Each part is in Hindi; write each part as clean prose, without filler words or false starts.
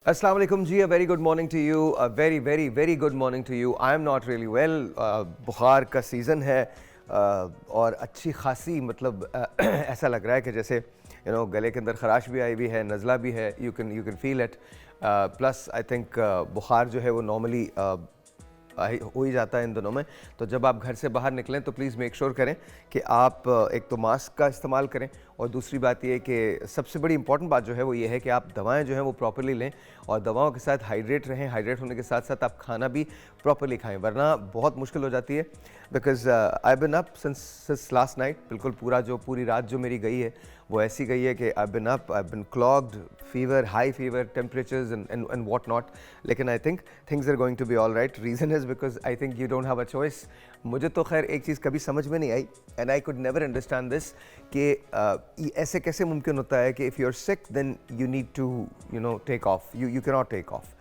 Assalamu alaikum ji, a very good morning to you, a very good morning to you. I am not really well. बुखार का सीज़न है और अच्छी खासी मतलब ऐसा लग रहा है कि जैसे गले के अंदर खराश भी आई हुई है, नज़ला भी है. You can feel it. Plus I think बुखार जो है वो नॉर्मली हो ही जाता है इन दिनों में. तो जब आप घर से बाहर निकलें तो प्लीज़ मेक श्योर करें कि आप एक तो मास्क का इस्तेमाल करें, और दूसरी बात ये कि सबसे बड़ी इंपॉर्टेंट बात जो है वो ये है कि आप दवाएं जो हैं वो प्रॉपर्ली लें, और दवाओं के साथ हाइड्रेट रहें. हाइड्रेट होने के साथ साथ आप खाना भी प्रॉपर्ली खाएं, वरना बहुत मुश्किल हो जाती है. Because I been up since last night. बिल्कुल पूरी रात जो मेरी गई है वो ऐसी गई है कि I been up, I been clogged, fever, high fever, temperatures and what not. लेकिन I think things are going to be all right. Reason is because I think you don't have a choice. मुझे तो खैर एक चीज़ कभी समझ में नहीं आई, and I could never understand this, कि ऐसे कैसे मुमकिन होता है कि if you are sick then you need to take of. You can not take off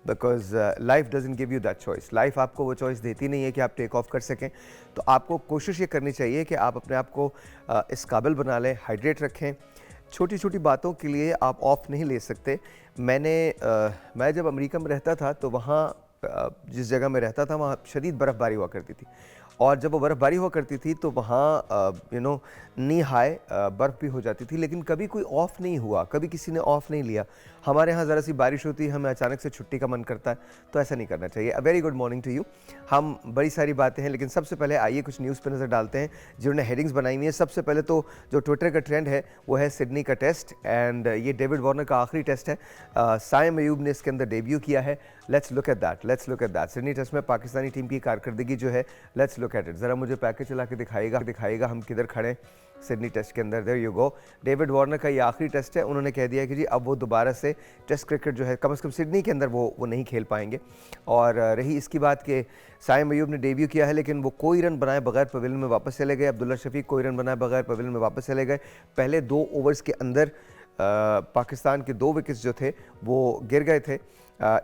because life doesn't give you that choice. Life आपको वो चॉइस देती नहीं है कि आप टेक ऑफ कर सकें. तो आपको कोशिश ये करनी चाहिए कि आप अपने आप को इस काबिल बना लें, हाइड्रेट रखें. छोटी छोटी बातों के लिए आप ऑफ नहीं ले सकते. मैं जब अमेरिका में रहता था तो वहाँ जिस जगह में रहता था वहाँ शदीद बर्फ़बारी हुआ करती थी, और जब वो बर्फ़बारी हुआ करती थी तो वहाँ नी हाई बर्फ़ भी हो जाती थी, लेकिन कभी कोई ऑफ़ नहीं हुआ, कभी किसी ने ऑफ़ नहीं लिया. हमारे यहाँ ज़रा सी बारिश होती है, हमें अचानक से छुट्टी का मन करता है, तो ऐसा नहीं करना चाहिए. A very good morning to you. हम बड़ी सारी बातें हैं, लेकिन सबसे पहले आइए कुछ न्यूज़ पर नज़र डालते हैं जिन्होंने हेडिंग्स बनाई हुई है. सबसे पहले तो जो ट्विटर का ट्रेंड है वो है सिडनी का टेस्ट, एंड ये डेविड वार्नर का आखिरी टेस्ट है. साइम अयूब ने इसके अंदर डेब्यू किया है. Let's look at that. Sydney test में पाकिस्तानी टीम की कारकर्दगी जो है, लेट्स लुक एट इट. ज़रा मुझे पैकेज चला के दिखाइएगा हम किधर खड़े सिडनी टेस्ट के अंदर. There you go. David Warner का ये आखिरी टेस्ट है. उन्होंने कह दिया कि जी अब वो दोबारा से टेस्ट क्रिकेट जो है कम से कम सिडनी के अंदर वो नहीं खेल पाएंगे. और रही इसकी बात कि साइम अयूब ने डेब्यू किया है, लेकिन वो कोई रन बनाए बगैर पवेलियन में वापस चले गए. अब्दुल्ला शफीक कोई रन बनाए बगैर पवेलियन में वापस चले गए. पहले 2 ओवर्स के अंदर पाकिस्तान के 2 विकेट्स जो थे वो गिर गए थे.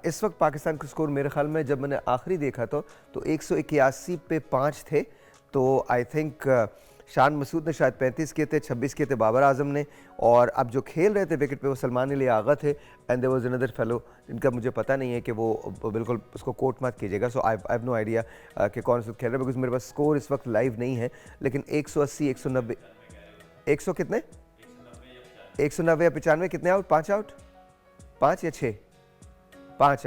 इस वक्त पाकिस्तान का स्कोर मेरे ख्याल में जब मैंने आखिरी देखा तो 181 पे 5 थे. तो आई थिंक शान मसूद ने शायद 35 किए थे, 26 किए थे बाबर आजम ने, और अब जो खेल रहे थे विकेट पे वो सलमान अली आगा थे, and there was another fellow जिनका मुझे पता नहीं है कि वो बिल्कुल उसको कोट मत कीजिएगा. सो आई हैव नो आइडिया कि कौन सा खेल रहे हैं, बिकॉज मेरे पास स्कोर इस वक्त लाइव नहीं है. लेकिन 180, 190, 100 कितने, 190 या 95 कितने आउट, 5 आउट, 5 या 6, 5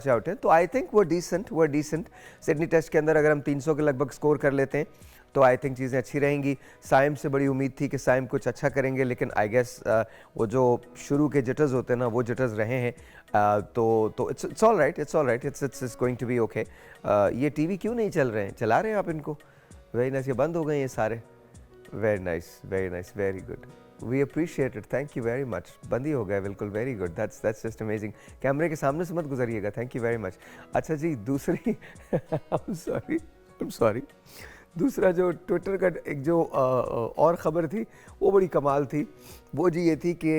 आउट है. तो आई थिंक वो डिसेंट. सिडनी टेस्ट के अंदर अगर हम 300 के लगभग स्कोर कर लेते हैं तो आई थिंक चीज़ें अच्छी रहेंगी. साइम से बड़ी उम्मीद थी कि साइम कुछ अच्छा करेंगे, लेकिन आई गेस वो जो शुरू के जिटर्स होते हैं ना वो जिटर्स रहे हैं. तो it's all right, it's going to be okay. ये टीवी क्यों नहीं चल रहे हैं, चला रहे हैं आप इनको? Very nice. ये बंद हो गए ये सारे. Very nice, very good. We appreciate it, thank you very much. बंद ही हो गया बिल्कुल. Very good, that's just amazing. कैमरे के सामने से मत गुजरिएगा. Thank you very much. अच्छा जी, दूसरी आई एम सॉरी. दूसरा जो ट्विटर का एक जो और ख़बर थी वो बड़ी कमाल थी. वो जी ये थी कि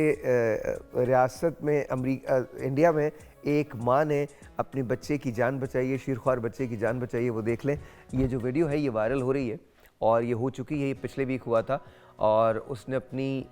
रियासत में इंडिया में एक माँ ने अपने बच्चे की जान बचाई है, शीरख्वार बच्चे की जान बचाई है. वो देख लें, ये जो वीडियो है ये वायरल हो रही है, और ये हो चुकी है, ये पिछले वीक हुआ था, और उसने अपनी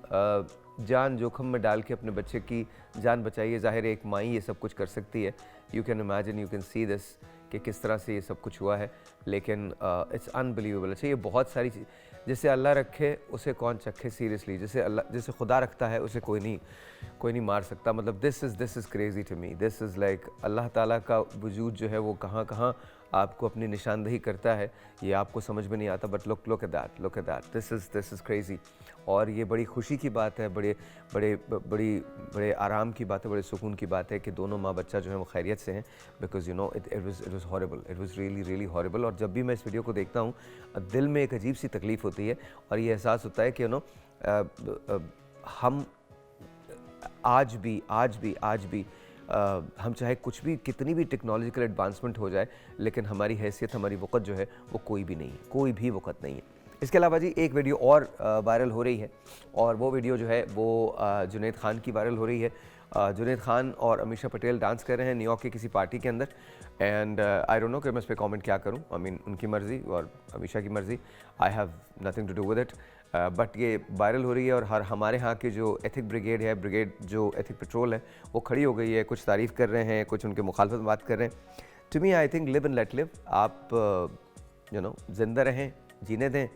जान जोखम में डाल के अपने बच्चे की जान बचाई है. ज़ाहिर है एक माँ ये सब कुछ कर सकती है. You can imagine, you can see this कि किस तरह से ये सब कुछ हुआ है. लेकिन इट्स अनबिलीवेबल. अच्छा, ये बहुत सारी चीज़, जैसे अल्लाह रखे उसे कौन चखे, सीरियसली. जैसे खुदा रखता है उसे कोई नहीं मार सकता. मतलब this is crazy to me. This is like Allah ताला का वजूद जो है वो कहाँ कहाँ आपको अपनी निशानदही करता है, ये आपको समझ में नहीं आता. But look at that. This is crazy. और ये बड़ी खुशी की बात है, बड़े आराम की बात है, बड़े सुकून की बात है कि दोनों माँ बच्चा जो है वो खैरियत से हैं. Because it was horrible. It was really horrible. और जब भी मैं इस वीडियो को देखता हूँ दिल में एक अजीब सी तकलीफ़ होती है, और ये एहसास होता है कि हम आज भी हम चाहे कुछ भी, कितनी भी टेक्नोलॉजिकल एडवांसमेंट हो जाए, लेकिन हमारी हैसियत, हमारी वक़्त जो है वो कोई भी वक़्त नहीं है. इसके अलावा जी एक वीडियो और वायरल हो रही है, और वो वीडियो जो है वो जुनैद खान की वायरल हो रही है. जुनैद खान और अमीषा पटेल डांस कर रहे हैं न्यूयॉर्क की किसी पार्टी के अंदर, एंड आई डोंट नो कि मैं इस पर कमेंट क्या करूं. आई मीन उनकी मर्ज़ी और अमीषा की मर्ज़ी. I have nothing to do with it. But ये वायरल हो रही है और हमारे यहाँ की जो एथिक ब्रिगेड है, जो एथिक पेट्रोल है, वो खड़ी हो गई है। कुछ तारीफ़ कर रहे हैं, कुछ उनके मुखालफत में बात कर रहे हैं। To me I think live and let live. आप ज़िंदा रहें, जीने दें,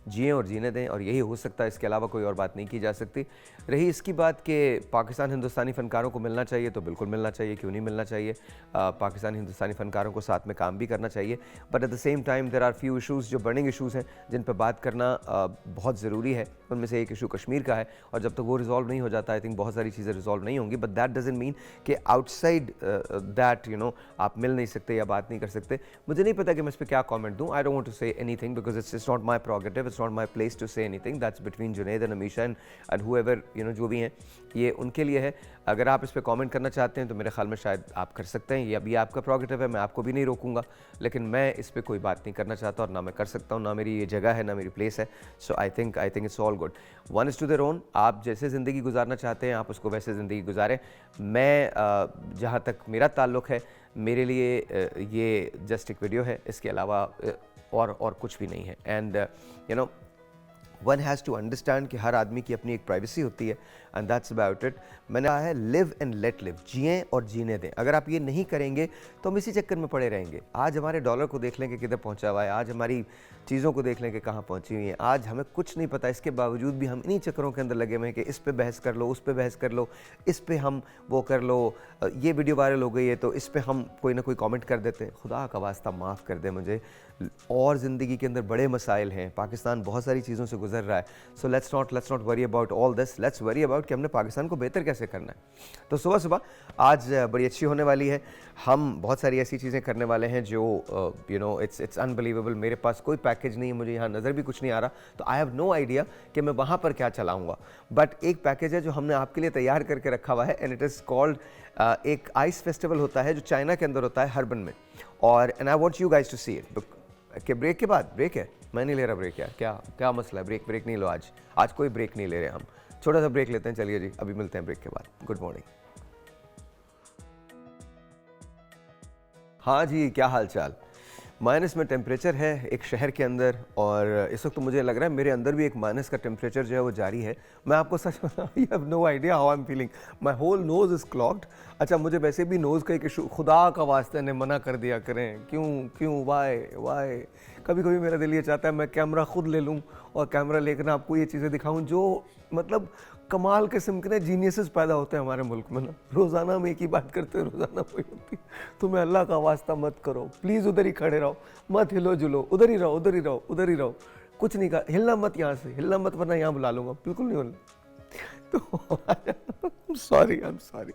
जिएँ और जीने दें, और यही हो सकता है, इसके अलावा कोई और बात नहीं की जा सकती। रही इसकी बात कि पाकिस्तान हिंदुस्तानी फ़नकारों को मिलना चाहिए, तो बिल्कुल मिलना चाहिए, क्यों नहीं मिलना चाहिए। पाकिस्तानी हिंदुस्तानी फ़नकारों को साथ में काम भी करना चाहिए, but at the same time there are few issues जो बर्निंग इशूज़ हैं जिन पर बात करना बहुत ज़रूरी है। उनमें से एक इशू कश्मीर का है, और जब तक वो रिजॉल्व नहीं हो जाता, आई थिंक बहुत सारी चीज़ें रिजॉल्व नहीं होंगी। बट दैट डजंट मीन कि आउटसाइड दैट आप मिल नहीं सकते या बात नहीं कर सकते। मुझे नहीं पता कि मैं इस पर क्या कॉमेंट दूँ। I don't want to say anything because it's not my prerogative, it's not my place to say anything. That's between Junaid and Ameesha and whoever जो भी हैं, ये उनके लिए है। अगर आप इस पर कमेंट करना चाहते हैं तो मेरे ख्याल में शायद आप कर सकते हैं, ये अभी आपका प्रोगेटिव है, मैं आपको भी नहीं रोकूंगा, लेकिन मैं इस पर कोई बात नहीं करना चाहता, और ना मैं कर सकता हूँ, ना मेरी ये जगह है, ना मेरी प्लेस है। So I think it's all good. One is to their own. आप जैसे ज़िंदगी गुजारना चाहते हैं, आप उसको वैसे ज़िंदगी गुजारें। मैं जहाँ तक मेरा ताल्लुक़ है, मेरे लिए ये जस्ट एक वीडियो है, इसके अलावा और कुछ भी नहीं है। And one has to understand कि हर आदमी की अपनी एक प्राइवेसी होती है, एंड दैट्स अबाउट इट। मैंने कहा है लिव एंड लेट लिव, जिएँ और जीने दें। अगर आप ये नहीं करेंगे तो हम इसी चक्कर में पड़े रहेंगे। आज हमारे डॉलर को देख लें कि किधर पहुंचा हुआ है, आज हमारी चीज़ों को देख लें कि कहाँ पहुंची हुई हैं। आज हमें कुछ नहीं पता, इसके बावजूद भी हम इन्हीं चक्करों के अंदर लगे हुए हैं कि इस पे बहस कर लो, उस पे बहस कर लो, इस पे हम वो कर लो, ये वीडियो वायरल हो गई है तो इस पे हम कोई ना कोई कमेंट कर देते हैं। खुदा का वास्ता माफ़ कर दे मुझे, और ज़िंदगी के अंदर बड़े मसाइल हैं, पाकिस्तान बहुत सारी चीज़ों से गुजर रहा है। So let's not worry about all this, let's worry about कि हमने पाकिस्तान को बेहतर कैसे करना है। तो सुबह सुबह आज बड़ी अच्छी होने वाली है। हम बहुत सारी ऐसी चीज़ें करने वाले हैं जो इट्स अनबिलीवेबल। मेरे पास कोई पैकेज नहीं है, मुझे यहाँ नज़र भी कुछ नहीं आ रहा, तो आई हैव नो आइडिया कि मैं वहाँ पर क्या चलाऊँगा। बट एक पैकेज है जो हमने आपके लिए तैयार करके रखा हुआ है, एंड इट इज़ कॉल्ड एक आइस फेस्टिवल होता है जो चाइना के अंदर होता है, हर्बन में। और and I want you guys to see it. कि ब्रेक के बाद ब्रेक है, मैं नहीं ले रहा ब्रेक यार, क्या मसला है? ब्रेक नहीं लो, आज कोई ब्रेक नहीं ले रहे हम, छोटा सा ब्रेक लेते हैं। चलिए जी, अभी मिलते हैं ब्रेक के बाद। Good morning. हाँ जी, क्या हाल चाल? माइनस में टेम्परेचर है एक शहर के अंदर, और इस वक्त तो मुझे लग रहा है मेरे अंदर भी एक माइनस का टेम्परेचर जो है वो जारी है। मैं आपको सच बताऊं, you have no idea how I am feeling, my whole nose is clogged. अच्छा, मुझे वैसे भी नोज़ का एक इशू, खुदा का वास्ते ने मना कर दिया करें, क्यों वाई। कभी कभी मेरा दिल ये चाहता है मैं कैमरा खुद ले लूँ और कैमरा लेकर आपको ये चीज़ें दिखाऊँ जो मतलब कमाल किस्म के जीनियसेस पैदा होते हैं हमारे मुल्क में ना। रोज़ाना हम एक ही बात करते हैं, रोज़ाना वही होती। तुम्हें अल्लाह का वास्ता मत करो, प्लीज़ उधर ही खड़े रहो, मत हिलो जुलो, उधर ही रहो, कुछ नहीं कहा, हिलना मत, यहाँ से हिलना मत वरना यहाँ बुला लूँगा, बिल्कुल नहीं हिलना। तो सॉरी, आई एम सॉरी,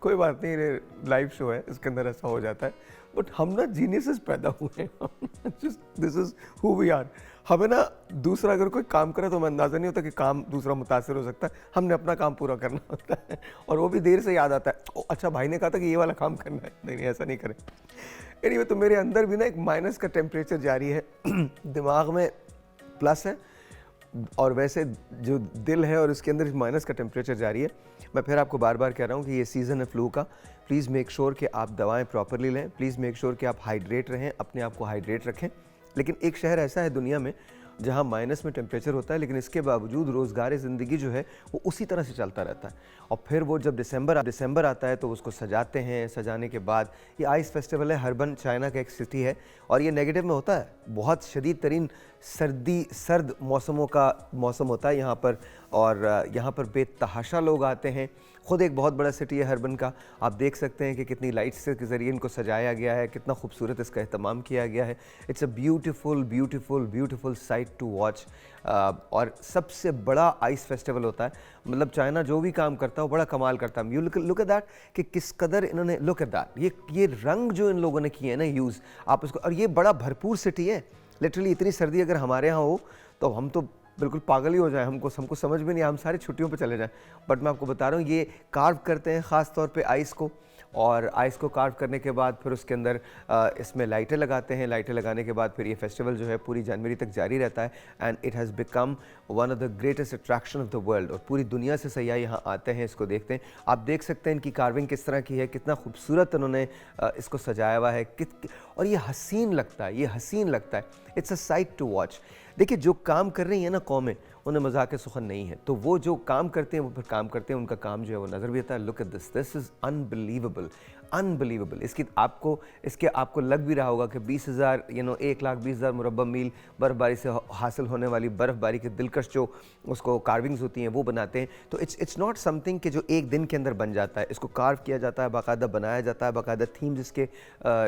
कोई बात नहीं, ये लाइव शो है, इसके अंदर ऐसा हो जाता है। बट हम ना जीनियसेस पैदा हुए हैं, this is who we are. हमें ना दूसरा अगर कोई काम करे तो हमें अंदाज़ा नहीं होता कि काम दूसरा मुतासिर हो सकता है, हमने अपना काम पूरा करना होता है, और वो भी देर से याद आता है। अच्छा, भाई ने कहा था कि ये वाला काम करना है, नहीं ऐसा नहीं करें। एनीवे, तो मेरे अंदर भी ना एक माइनस का टेम्परेचर जारी है, दिमाग में प्लस है, और वैसे जो दिल है और इसके अंदर माइनस का टेम्परेचर जारी है। मैं फिर आपको बार बार कह रहा हूँ कि ये सीज़न है फ्लू का। प्लीज़ मेक श्योर कि आप दवाएं प्रॉपरली लें, प्लीज़ मेक श्योर कि आप हाइड्रेट रहें, अपने आप को हाइड्रेट रखें। लेकिन एक शहर ऐसा है दुनिया में जहाँ माइनस में टेम्परेचर होता है, लेकिन इसके बावजूद रोज़गार ज़िंदगी जो है वो उसी तरह से चलता रहता है। और फिर वो जब दिसंबर आता है तो उसको सजाते हैं, सजाने के बाद ये आइस फेस्टिवल है, हर्बन चाइना का एक सिटी है, और ये नेगेटिव में होता है, बहुत शदीद तरीन सर्द मौसमों का मौसम होता है यहाँ पर, और यहाँ पर बेतहाशा लोग आते हैं। ख़ुद एक बहुत बड़ा सिटी है हर्बन का, आप देख सकते हैं कि कितनी लाइट्स के ज़रिए इनको सजाया गया है, कितना खूबसूरत इसका एहतमाम किया गया है। It's a beautiful sight to watch. और सबसे बड़ा आइस फेस्टिवल होता है, मतलब चाइना जो भी काम करता है वो बड़ा कमाल करता है। यू लुक एट दैट कि किस कदर इन्होंने, लुक एट दैट, ये रंग जो इन लोगों ने किए हैं ना यूज़, आप उसको, और ये बड़ा भरपूर सिटी है लिटरली। इतनी सर्दी अगर हमारे यहाँ हो तो हम तो बिल्कुल पागल ही हो जाए, हमको समझ में नहीं, हम सारी छुट्टियों पे चले जाएं। बट मैं आपको बता रहा हूँ, ये कार्व करते हैं ख़ास तौर पे आइस को, और आइस को कार्व करने के बाद फिर उसके अंदर इसमें लाइटें लगाते हैं। लाइटें लगाने के बाद फिर ये फेस्टिवल जो है पूरी जनवरी तक जारी रहता है, and it has become one of the greatest attraction of the world. और पूरी दुनिया से सयाह यहाँ आते हैं, इसको देखते हैं। आप देख सकते हैं इनकी कार्विंग किस तरह की है, कितना खूबसूरत उन्होंने इसको सजाया हुआ है, और ये हसीन लगता है, it's a sight to watch. देखिए जो काम कर रही है ना कौमें, उन्हें मजाक सुखन नहीं है, तो वो जो काम करते हैं वो फिर काम करते हैं, उनका काम जो है वो नज़र भी आता है। Look at this, this is unbelievable, unbelievable. इसके आपको लग भी रहा होगा कि 20,000 1,20,000 मुरब्बा मील बर्फ़बारी से हासिल होने वाली बर्फ़बारी की दिलकश जो उसको कार्विंग्स होती हैं वो बनाते हैं। तो इट्स नॉट समथिंग कि जो एक दिन के अंदर बन जाता है, इसको कार्व किया जाता है, बाकायदा बनाया जाता है, बाकायदा थीम्स इसके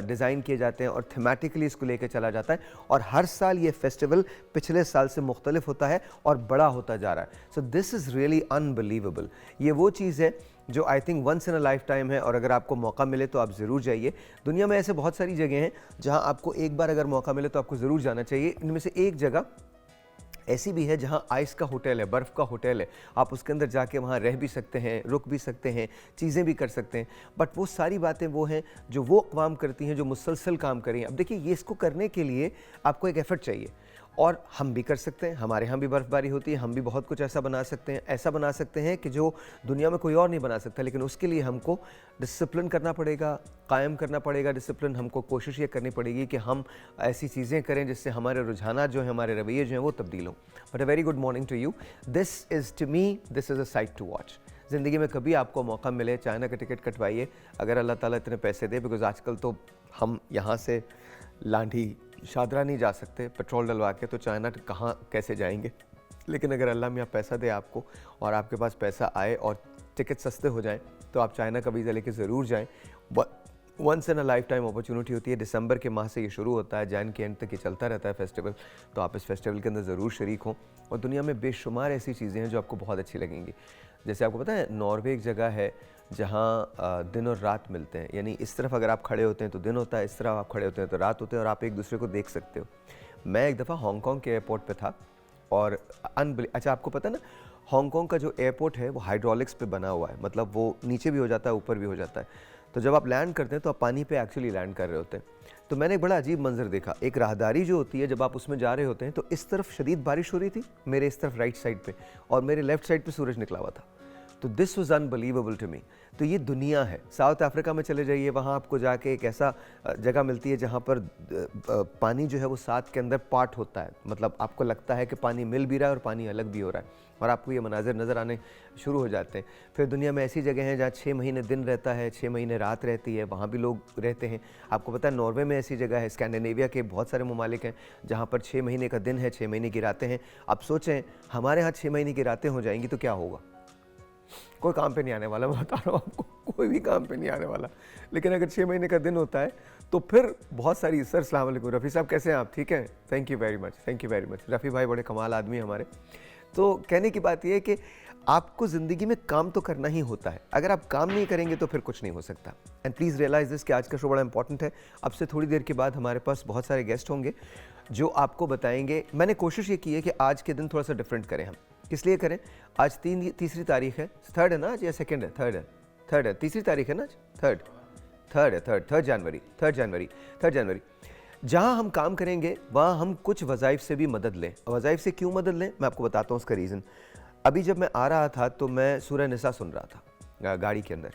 डिज़ाइन किए जाते हैं और थीमेटिकली इसको लेकर चला जाता है। और हर साल ये फेस्टिवल पिछले साल से मुख्तलिफ होता है और बड़ा होता जा रहा है। So this is really unbelievable. ये वो चीज़ है जो I think once in a lifetime है, और अगर आपको मौका मिले तो आप ज़रूर जाइए। दुनिया में ऐसे बहुत सारी जगह हैं जहां आपको एक बार अगर मौका मिले तो आपको ज़रूर जाना चाहिए। इनमें से एक जगह ऐसी भी है जहां आइस का होटल है, बर्फ़ का होटल है, आप उसके अंदर जाके वहां रह भी सकते हैं, रुक भी सकते हैं, चीज़ें भी कर सकते हैं। बट वो सारी बातें वो हैं जो वो अक़वाम करती हैं जो मुसलसल काम करें। अब देखिए ये इसको करने के लिए आपको एक एफ़र्ट चाहिए, और हम भी कर सकते हैं। हमारे यहाँ भी बर्फ़बारी होती है, हम भी बहुत कुछ ऐसा बना सकते हैं, ऐसा बना सकते हैं कि जो दुनिया में कोई और नहीं बना सकता। लेकिन उसके लिए हमको डिसिप्लिन करना पड़ेगा, कायम करना पड़ेगा डिसिप्लिन। हमको कोशिश ये करनी पड़ेगी कि हम ऐसी चीज़ें करें जिससे हमारे रुझानात जो हैं, हमारे रवैये जो हैं वो तब्दील हों। But a very good morning to you. This is to me, this is a sight to watch. ज़िंदगी में कभी आपको मौका मिले, चाइना का टिकट कटवाइए, अगर अल्लाह ताला इतने पैसे दे। बिकॉज़ आजकल तो हम यहाँ से लांढी शादरा नहीं जा सकते पेट्रोल डलवा के, तो चाइना कहाँ कैसे जाएंगे। लेकिन अगर अल्लाह मियाँ पैसा दे आपको और आपके पास पैसा आए और टिकट सस्ते हो जाएं, तो आप चाइना का वीज़ा लेके ज़रूर जाएं। Once in a lifetime opportunity होती है। दिसंबर के माह से ये शुरू होता है, जैन के एंड तक ये चलता रहता है फेस्टिवल। तो आप इस फेस्टिवल के अंदर ज़रूर शरीक हों। और दुनिया में बेशुमार ऐसी चीज़ें हैं जो आपको बहुत अच्छी लगेंगी। जैसे आपको पता है नॉर्वे एक जगह है जहाँ दिन और रात मिलते हैं, यानी इस तरफ अगर आप खड़े होते हैं तो दिन होता है, इस तरफ आप खड़े होते हैं तो रात होते हैं, और आप एक दूसरे को देख सकते हो। मैं एक दफ़ा हांगकांग के एयरपोर्ट पे था और अच्छा आपको पता है ना, हांगकांग का जो एयरपोर्ट है वो हाइड्रोलिक्स पे बना हुआ है, मतलब वो नीचे भी हो जाता है, ऊपर भी हो जाता है। तो जब आप लैंड करते हैं तो आप पानी पे एक्चुअली लैंड कर रहे होते हैं। तो मैंने एक बड़ा अजीब मंजर देखा। एक राहदारी जो होती है, जब आप उसमें जा रहे होते हैं तो इस तरफ शदीद बारिश हो रही थी, मेरे इस तरफ राइट साइड पे, और मेरे लेफ्ट साइड पे सूरज निकला हुआ था। तो this was unbelievable to me. तो ये दुनिया है। साउथ अफ्रीका में चले जाइए, वहाँ आपको जाके एक ऐसा जगह मिलती है जहाँ पर पानी जो है वो साथ के अंदर पार्ट होता है, मतलब आपको लगता है कि पानी मिल भी रहा है और पानी अलग भी हो रहा है, और आपको ये मनाजिर नज़र आने शुरू हो जाते हैं। फिर दुनिया में ऐसी जगह हैं जहाँ 6 महीने दिन रहता है, 6 महीने रात रहती है, वहाँ भी लोग रहते हैं। आपको पता है नॉर्वे में ऐसी जगह है, स्कैंडिनेविया के बहुत सारे ममालिक हैं जहाँ पर 6 महीने का दिन है, 6 महीने की रातें हैं। आप सोचें हमारे यहाँ 6 महीने की रातें हो जाएंगी तो क्या होगा। कोई काम पे नहीं आने वाला, मैं बता रहा हूँ आपको, कोई भी काम पे नहीं आने वाला। लेकिन अगर 6 महीने का दिन होता है तो फिर बहुत सारी। सर अस्सलाम वालेकुम, रफ़ी साहब कैसे हैं आप, ठीक हैं? Thank you very much, thank you very much. Rafi भाई बड़े कमाल आदमी हमारे। तो कहने की बात यह है कि आपको ज़िंदगी में काम तो करना ही होता है। अगर आप काम नहीं करेंगे तो फिर कुछ नहीं हो सकता। एंड प्लीज़ रियलाइज़ दिस कि आज का शो बड़ा इंपॉर्टेंट है। अब से थोड़ी देर के बाद हमारे पास बहुत सारे गेस्ट होंगे जो आपको बताएंगे। मैंने कोशिश ये की है कि आज के दिन थोड़ा सा डिफरेंट करें हम। किस लिए करें? आज तीसरी तारीख है, थर्ड है ना आज, या सेकंड है? थर्ड है, तीसरी तारीख है ना आज, थर्ड जनवरी। जहाँ हम काम करेंगे वहाँ हम कुछ वज़ाइफ से भी मदद लें। वज़ाइफ से क्यों मदद लें, मैं आपको बताता हूँ उसका रीज़न। अभी जब मैं आ रहा था तो मैं सूरह निसा सुन रहा था गाड़ी के अंदर,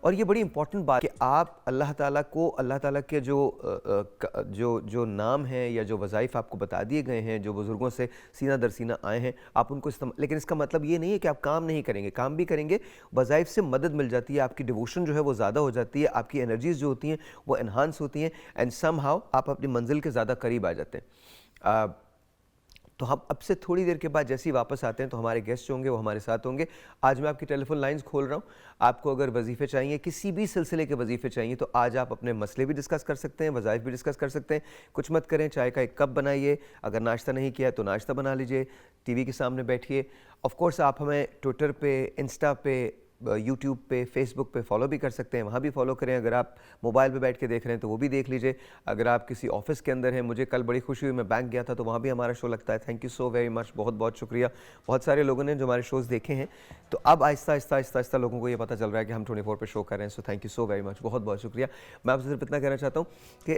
और ये बड़ी इंपॉर्टेंट बात कि आप अल्लाह ताला को, अल्लाह ताला के जो नाम हैं या जो वज़ाइफ आपको बता दिए गए हैं, जो बुज़ुर्गों से सीना दर सीना आए हैं, आप उनको इस्तेमाल। लेकिन इसका मतलब ये नहीं है कि आप काम नहीं करेंगे, काम भी करेंगे। वज़ाइफ से मदद मिल जाती है, आपकी डिवोशन जो है वो ज़्यादा हो जाती है, आपकी एनर्जीज़ जो होती हैं वो एनहांस होती हैं, एंड समहाउ आप अपनी मंजिल के ज़्यादा करीब आ जाते हैं। तो हम अब से थोड़ी देर के बाद जैसे ही वापस आते हैं तो हमारे गेस्ट होंगे, वो हमारे साथ होंगे। आज मैं आपकी टेलीफोन लाइंस खोल रहा हूँ। आपको अगर वजीफ़े चाहिए, किसी भी सिलसिले के वजीफ़े चाहिए, तो आज आप अपने मसले भी डिस्कस कर सकते हैं, वज़ाइफ भी डिस्कस कर सकते हैं। कुछ मत करें, चाय का एक कप बनाइए, अगर नाश्ता नहीं किया तो नाश्ता बना लीजिए, टीवी के सामने बैठिए। ऑफ कोर्स आप हमें ट्विटर पे, इंस्टा पे, यूट्यूब पे, फेसबुक पे फॉलो भी कर सकते हैं, वहाँ भी फॉलो करें। अगर आप मोबाइल पे बैठ के देख रहे हैं तो वो भी देख लीजिए। अगर आप किसी ऑफिस के अंदर हैं, मुझे कल बड़ी खुशी हुई, मैं बैंक गया था तो वहाँ भी हमारा शो लगता है। Thank you so very much, बहुत बहुत शुक्रिया। बहुत सारे लोगों ने जो हमारे शोज़ देखे हैं, तो अब आहिस्ता लोगों को ये पता चल रहा है कि हम 24 पे शो कर रहे हैं। So thank you so very much, बहुत बहुत शुक्रिया। मैं आपसे सिर्फ इतना कहना चाहता हूँ कि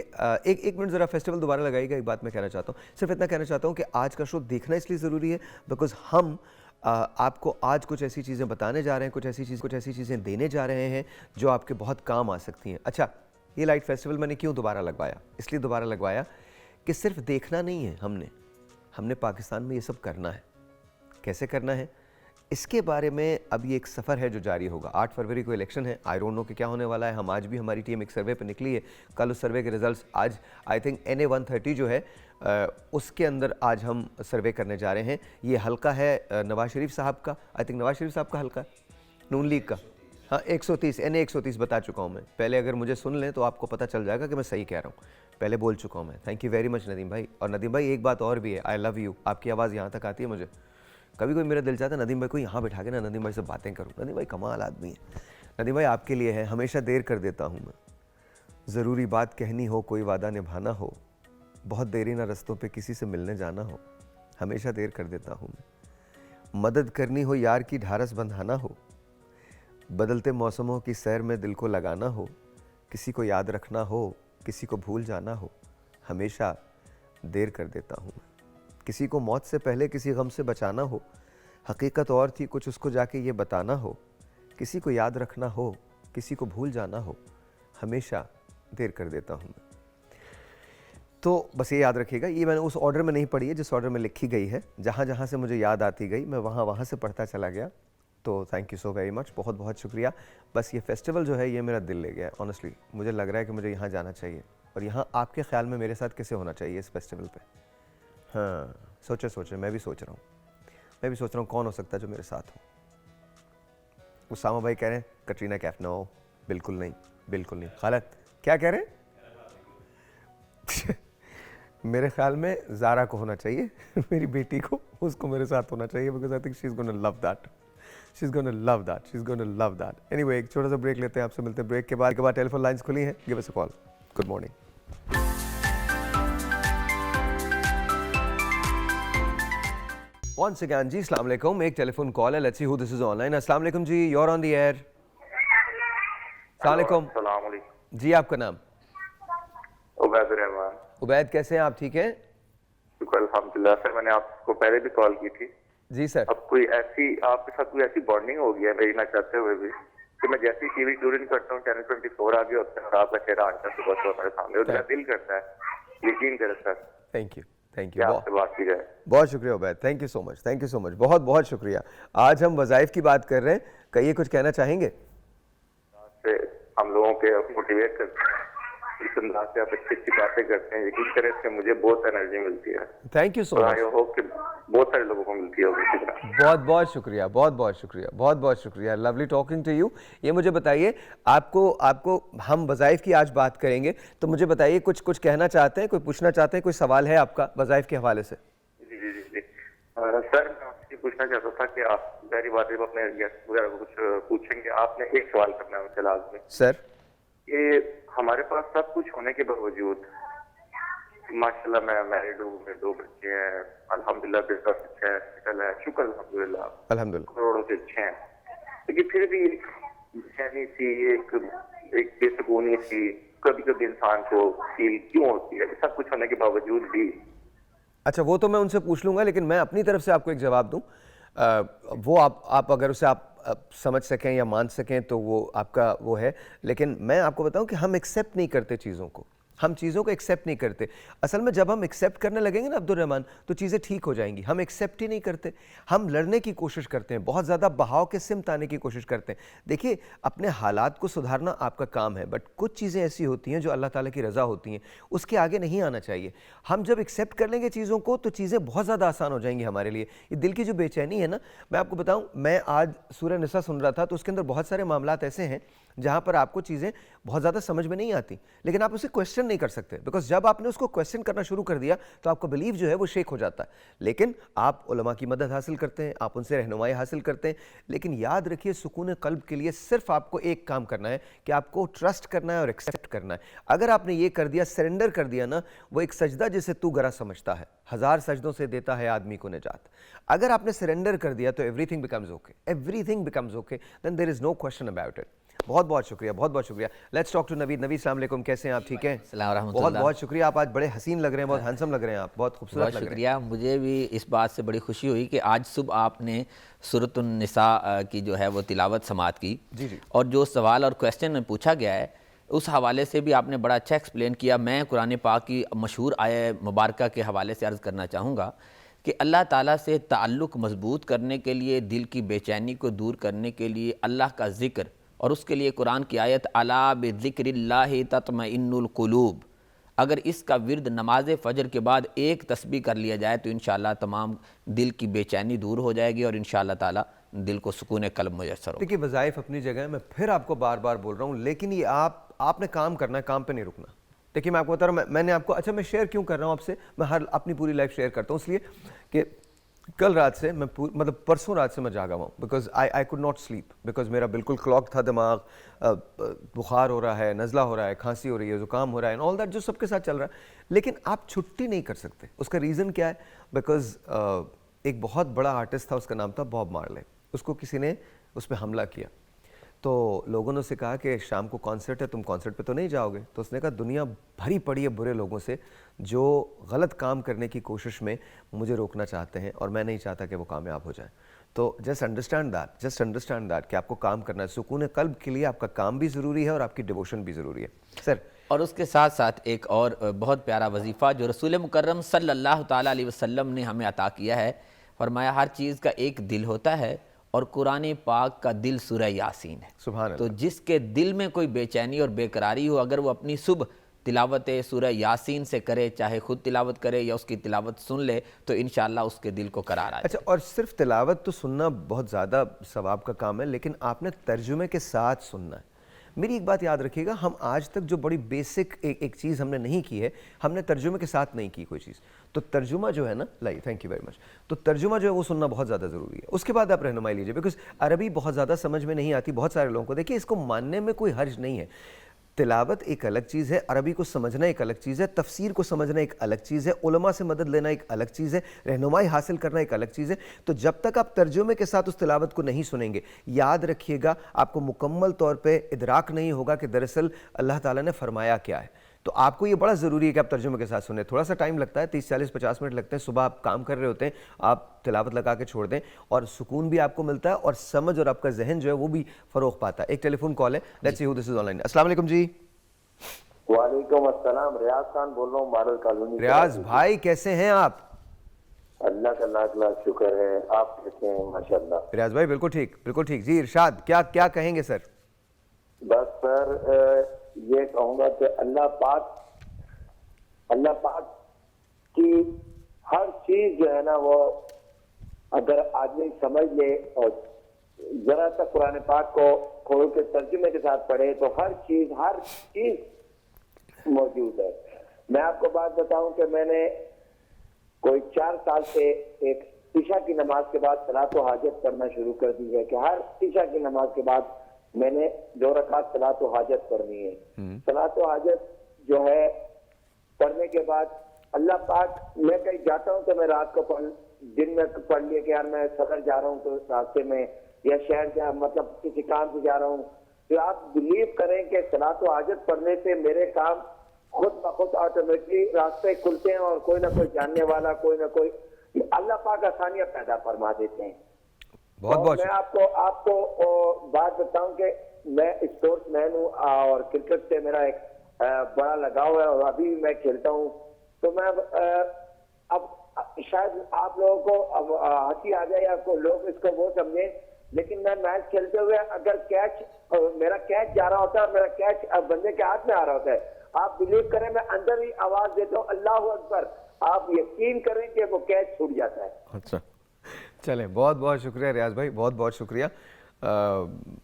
एक मिनट ज़रा फेस्टिवल दोबारा लगाइएगा। एक बात मैं कहना चाहता हूँ, सिर्फ इतना कहना चाहता हूँ कि आज का शो देखना इसलिए ज़रूरी है बिकॉज हम आपको आज कुछ ऐसी चीज़ें बताने जा रहे हैं, कुछ ऐसी चीज़ें देने जा रहे हैं जो आपके बहुत काम आ सकती हैं। अच्छा, ये लाइट फेस्टिवल मैंने क्यों दोबारा लगवाया? इसलिए दोबारा लगवाया कि सिर्फ देखना नहीं है, हमने पाकिस्तान में ये सब करना है। कैसे करना है इसके बारे में अब ये एक सफ़र है जो जारी होगा। 8 फरवरी को इलेक्शन है, आई डोंट नो कि क्या होने वाला है। हम आज भी हमारी टीम एक सर्वे पे निकली है, कल उस सर्वे के रिजल्ट्स आज आई थिंक NA 130 जो है उसके अंदर आज हम सर्वे करने जा रहे हैं। ये हल्का है नवाज शरीफ साहब का, आई थिंक नवाज शरीफ साहब का हल्का, नून लीग का। हाँ 130 NA 130 बता चुका हूँ मैं। पहले अगर मुझे सुन लें तो आपको पता चल जाएगा कि मैं सही कह रहा हूँ, पहले बोल चुका हूँ मैं। Thank you very much Nadeem भाई। और नदीम भाई एक बात और भी है, आई लव यू, आपकी आवाज़ यहाँ तक आती है मुझे। कभी कोई मेरा दिल चाहता है नदीम भाई को यहाँ बैठा के ना नदीम भाई से बातें करूँ। नदीम भाई कमाल आदमी है। नदीम भाई आपके लिए है, हमेशा देर कर देता हूँ मैं, ज़रूरी बात कहनी हो, कोई वादा निभाना हो, बहुत देरी ना रस्तों पे किसी से मिलने जाना हो, हमेशा देर कर देता हूँ मैं। मदद करनी हो यार की ढारस बंधाना हो, बदलते मौसमों की सैर में दिल को लगाना हो, किसी को याद रखना हो, किसी को भूल जाना हो, हमेशा देर कर देता हूँ मैं। किसी को मौत से पहले किसी गम से बचाना हो, हकीकत और थी कुछ उसको जाके ये बताना हो, किसी को याद रखना हो, किसी को भूल जाना हो, हमेशा देर कर देता हूँ मैं। तो बस ये याद रखिएगा, ये मैंने उस ऑर्डर में नहीं पढ़ी है जिस ऑर्डर में लिखी गई है। जहाँ जहाँ से मुझे याद आती गई मैं वहाँ से पढ़ता चला गया। तो thank you so very much, बहुत बहुत शुक्रिया। बस ये फेस्टिवल जो है ये मेरा दिल ले गया है ऑनेस्टली। मुझे लग रहा है कि मुझे यहाँ जाना चाहिए, और यहाँ आपके ख्याल में मेरे साथ कैसे होना चाहिए इस फेस्टिवल पे? हाँ सोचे मैं भी सोच रहा हूँ कौन हो सकता है जो मेरे साथ हो। उसामा भाई कह रहे हैं कटरीना कैफ। नो बिल्कुल नहीं। खालिद क्या कह रहे हैं? मेरे ख्याल में ज़ारा को होना चाहिए मेरी बेटी को, उसको मेरे साथ होना चाहिए, because I think she is gonna love that. Anyway एक छोटा सा ब्रेक लेते हैं, आपसे मिलते हैं ब्रेक के बाद टेलीफोन लाइंस खुली हैं, give us a call. Good morning. Once again जी अस्सलाम वालेकुम, एक टेलीफोन कॉल है, let's see who this is online. अस्सलाम वालेकुम जी, you are on the air. अस्सलाम वालेकुम जी, आपका नाम? उबैद रहमान। उबैद कैसे हैं आप, ठीक हैं? शुक्र अल्हम्दुलिल्लाह। सर मैंने आपको पहले भी कॉल की थी। जी सर। अब कोई ऐसी आपके साथ कोई ऐसी बॉन्डिंग हो गई है मेरी ना चाहते हुए भी कि मैं जैसे ही टीवी ट्यून करता हूँ चैनल 24 आगे होता है और आपका चेहरा आता है सुबह सुबह मेरे सामने, और मेरा दिल करता है यकीन करें सर। थैंक यू आपसे बात की जाए। बहुत शुक्रिया Ubaid, thank you so much, बहुत बहुत शुक्रिया। आज हम वज़ाइफ की बात कर रहे हैं, कहिए कुछ कहना चाहेंगे? हम लोगों के मोटिवेट करते हैं, इस अंदाज से आप अच्छी अच्छी बातें करते हैं, यकीन करें इससे मुझे बहुत एनर्जी मिलती है। Thank you so much. I hope कि बहुत सारे लोगों को मिलती होगी इसी तरह। बहुत बहुत शुक्रिया। Lovely talking to you. ये मुझे बताइए, आपको हम वज़ाइफ की आज बात करेंगे, तो मुझे बताइए कुछ कहना चाहते हैं, कोई पूछना चाहते हैं, कोई सवाल है आपका वज़ाइफ के हवाले से? जी सर मैं आपसे पूछना चाहता था कि आप पहली बात जब अपने गेस्ट वगैरह को कुछ पूछेंगे, आपने एक सवाल करना है मुझसे लाजमी सर। कि हमारे पास सब कुछ होने के बावजूद, माशाल्लाह मैं मैरिड हूँ, मेरे 2 बच्चे हैं, अल्हम्दुलिल्लाह बेटा अच्छा है, सेटल है, शुक्र अल्हम्दुलिल्लाह करोड़ों से अच्छे हैं, लेकिन फिर भी एक बेचैनी सी, एक बेसुकूनी सी कभी कभी इंसान को फील क्यों होती है सब कुछ होने के बावजूद भी? अच्छा वो तो मैं उनसे पूछ लूँगा, लेकिन मैं अपनी तरफ से आपको एक जवाब दूँ। वो आप अगर उसे आप समझ सकें या मान सकें तो वो आपका वो है, लेकिन मैं आपको बताऊं कि हम एक्सेप्ट नहीं करते चीज़ों को, हम चीज़ों को एक्सेप्ट नहीं करते। असल में जब हम एक्सेप्ट करने लगेंगे ना अब्दुल रहमान, तो चीज़ें ठीक हो जाएंगी। हम एक्सेप्ट ही नहीं करते, हम लड़ने की कोशिश करते हैं, बहुत ज़्यादा बहाव के सिमत आने की कोशिश करते हैं। देखिए अपने हालात को सुधारना आपका काम है, बट कुछ चीज़ें ऐसी होती हैं जो अल्लाह ताला की रज़ा होती हैं, उसके आगे नहीं आना चाहिए। हम जब एक्सेप्ट कर लेंगे चीज़ों को तो चीज़ें बहुत ज़्यादा आसान हो जाएंगी हमारे लिए। ये दिल की जो बेचैनी है ना, मैं आपको बताऊँ, मैं आज सूरह निसा सुन रहा था तो उसके अंदर बहुत सारे मामलात ऐसे हैं जहाँ पर आपको चीज़ें बहुत ज़्यादा समझ में नहीं आती, लेकिन आप उसे क्वेश्चन नहीं कर सकते, बिकॉज जब आपने उसको क्वेश्चन करना शुरू कर दिया तो आपका बिलीव जो है वो शेक हो जाता है। लेकिन आप उलमा की मदद हासिल करते हैं, आप उनसे रहनुमाई हासिल करते हैं, लेकिन याद रखिए सुकून कल्ब के लिए सिर्फ आपको एक काम करना है कि आपको ट्रस्ट करना है और एक्सेप्ट करना है। अगर आपने ये कर दिया, सरेंडर कर दिया ना, वो एक सजदा जिसे तू गरा समझता है, 1000 सजदों से देता है आदमी को निजात। अगर आपने सरेंडर कर दिया तो everything becomes okay, then there is no question about it. बहुत बहुत शुक्रिया। Let's talk to Naveed. Naveed अस्सलाम वालेकुम, कैसे हैं आप, ठीक हैं? बहुत बहुत शुक्रिया, आप आज बड़े हसीन लग रहे हैं, बहुत हैंडसम लग रहे हैं आप, बहुत खूबसूरत लग रहे हैं। शुक्रिया। मुझे भी इस बात से बड़ी खुशी हुई कि आज सुबह आपने सूरतुन निसा की जो है वो तिलावत समात की। जी। और जो सवाल और क्वेश्चन पूछा गया है उस हवाले से भी आपने बड़ा अच्छा एक्सप्लेन किया। मैं कुरान पाक की मशहूर आय मुबारका के हवाले से अर्ज़ करना चाहूँगा कि अल्लाह ताला से ताल्लुक़ मज़बूत करने के लिए, दिल की बेचैनी को दूर करने के लिए अल्लाह का ज़िक्र, और उसके लिए कुरान की आयत अला बिज़िक्रिल्लाहि तत्मइन्नुल क़ुलूब, अगर इसका विर्द नमाज फ़जर के बाद एक तस्बीह कर लिया जाए तो इंशाअल्लाह तमाम दिल की बेचैनी दूर हो जाएगी और इंशाअल्लाह ताला दिल को सुकून कल्ब मुयस्सर होगा। देखिए वज़ाइफ अपनी जगह है, मैं फिर आपको बार बार बोल रहा हूँ, लेकिन ये आपने काम करना है, काम पे नहीं रुकना। देखिए मैं आपको बता रहा हूँ, मैंने आपको, अच्छा मैं शेयर क्यों कर रहा हूँ आपसे, मैं हर अपनी पूरी लाइफ शेयर करता हूँ इसलिए कि कल रात से मैं मतलब परसों रात से मैं जागा हुआ हूँ, because I could not sleep, because मेरा बिल्कुल क्लॉक था दिमाग, बुखार हो रहा है, नज़ला हो रहा है, खांसी हो रही है, ज़ुकाम हो रहा है एंड ऑल दैट जो सबके साथ चल रहा है, लेकिन आप छुट्टी नहीं कर सकते। उसका रीज़न क्या है? बिकॉज एक बहुत बड़ा आर्टिस्ट था, उसका नाम था बॉब मार्ले, उसको किसी ने उस पर हमला किया, तो लोगों ने उसे कहा कि शाम को कॉन्सर्ट है, तुम कॉन्सर्ट पे तो नहीं जाओगे? तो उसने कहा दुनिया भरी पड़ी है बुरे लोगों से जो गलत काम करने की कोशिश में मुझे रोकना चाहते हैं और मैं नहीं चाहता कि वो कामयाब हो जाएं। तो जस्ट अंडरस्टैंड दैट कि आपको काम करना है, सुकून कल्ब के लिए आपका काम भी ज़रूरी है और आपकी डिवोशन भी ज़रूरी है सर। और उसके साथ साथ एक और बहुत प्यारा वजीफ़ा जो रसूल मुकर्रम सल्लल्लाहु ताला अलैहि वसल्लम ने हमें अता किया है, फरमाया हर चीज़ का एक दिल होता है और कुरान पाक का दिल सूरह यासीन है। सुभान तो अल्लाह। जिसके दिल में कोई बेचैनी और बेकरारी हो, अगर वो अपनी सुबह तिलावत सूरह यासीन से करे, चाहे खुद तिलावत करे या उसकी तिलावत सुन ले, तो इंशाअल्लाह उसके दिल को करार आए। अच्छा, और सिर्फ तिलावत तो सुनना बहुत ज़्यादा सवाब का काम है, लेकिन आपने तर्जुमे के साथ सुनना है। मेरी एक बात याद रखिएगा, हम आज तक जो बड़ी बेसिक एक चीज़ हमने नहीं की है, हमने तर्जुमे के साथ नहीं की कोई चीज़। तो तर्जुमा जो है ना, like thank you very much, तो तर्जुमा जो है वो सुनना बहुत ज़्यादा ज़रूरी है। उसके बाद आप रहनुमाई लीजिए, बिकॉज अरबी बहुत ज़्यादा समझ में नहीं आती बहुत सारे लोगों को। देखिए इसको मानने में कोई हर्ज नहीं है, तिलावत एक अलग चीज़ है, अरबी को समझना एक अलग चीज़ है, तफसीर को समझना एक अलग चीज़ है, उलमा से मदद लेना एक अलग चीज़ है, रहनुमाई हासिल करना एक अलग चीज़ है। तो जब तक आप तर्जुमे के साथ उस तिलावत को नहीं सुनेंगे, याद रखिएगा आपको मुकम्मल तौर पे इदराक नहीं होगा कि दरअसल अल्लाह ताला ने फरमाया क्या है। तो आपको ये बड़ा ज़रूरी है कि आप तर्जुमे के साथ सुने। थोड़ा सा टाइम लगता है, 30, 40, 50 मिनट लगते हैं। सुबह आप काम कर रहे होते हैं, आप तिलावत लगा के छोड़ दें और सुकून भी आपको मिलता है और समझ और आपका जहन जो है वो भी फ़रोग़ पाता है। एक टेलीफोन कॉल है, let's see who this is online. अस्सलाम वालेकुम जी। वालेकुम अस्सलाम, रियाज खान बोल रहा हूँ मारल कॉलोनी। रियाज भाई कैसे हैं आप? अल्लाह का लाख लाख शुक्र है, आप कैसे हैं? माशाल्लाह। रियाज भाई बिल्कुल ठीक जी। इरशाद, क्या कहेंगे सर? बस सर ये कहूँगा कि अल्लाह पाक की हर चीज जो है ना, वो अगर आदमी समझ ले और जरा सा कुरान पाक को खोल के तर्जुमे के साथ पढ़े तो हर चीज मौजूद है। मैं आपको बात बताऊं कि मैंने कोई 4 साल से एक ईशा की नमाज के बाद सलात व हाजत पढ़ना शुरू कर दी है कि हर ईशा की नमाज के बाद मैंने 2 रकात सलात व हाजत पढ़नी है। सलात व हाजत जो है पढ़ने के बाद अल्लाह पाक, मैं कहीं जाता हूँ तो मैं रात को दिन में पढ़ लिया कि यार मैं सफर जा रहा हूँ तो रास्ते में या शहर मतलब किसी काम से जा रहा हूँ, तो आप बिलीव करें कि सलात व हाजत पढ़ने से मेरे काम खुद ब खुद ऑटोमेटिकली रास्ते खुलते हैं और कोई ना कोई जानने वाला, कोई ना कोई अल्लाह पाक आसानियां पैदा फरमा देते हैं। बहुत मैं आपको बात बताऊं कि मैं स्पोर्ट्समैन हूँ और क्रिकेट से मेरा एक बड़ा लगाव है और अभी भी मैं खेलता हूँ। तो मैं अब शायद आप लोगों को अब हंसी आ जाए या लोग इसको वो समझे, लेकिन मैं मैच खेलते हुए अगर मेरा कैच जा रहा होता है, मेरा कैच बंदे के हाथ में आ रहा होता है, आप बिलीव करें मैं अंदर ही आवाज देता हूँ अल्लाहू अकबर, आप यकीन करें कि वो कैच छूट जाता है। अच्छा चलें, बहुत शुक्रिया रियाज भाई, बहुत शुक्रिया।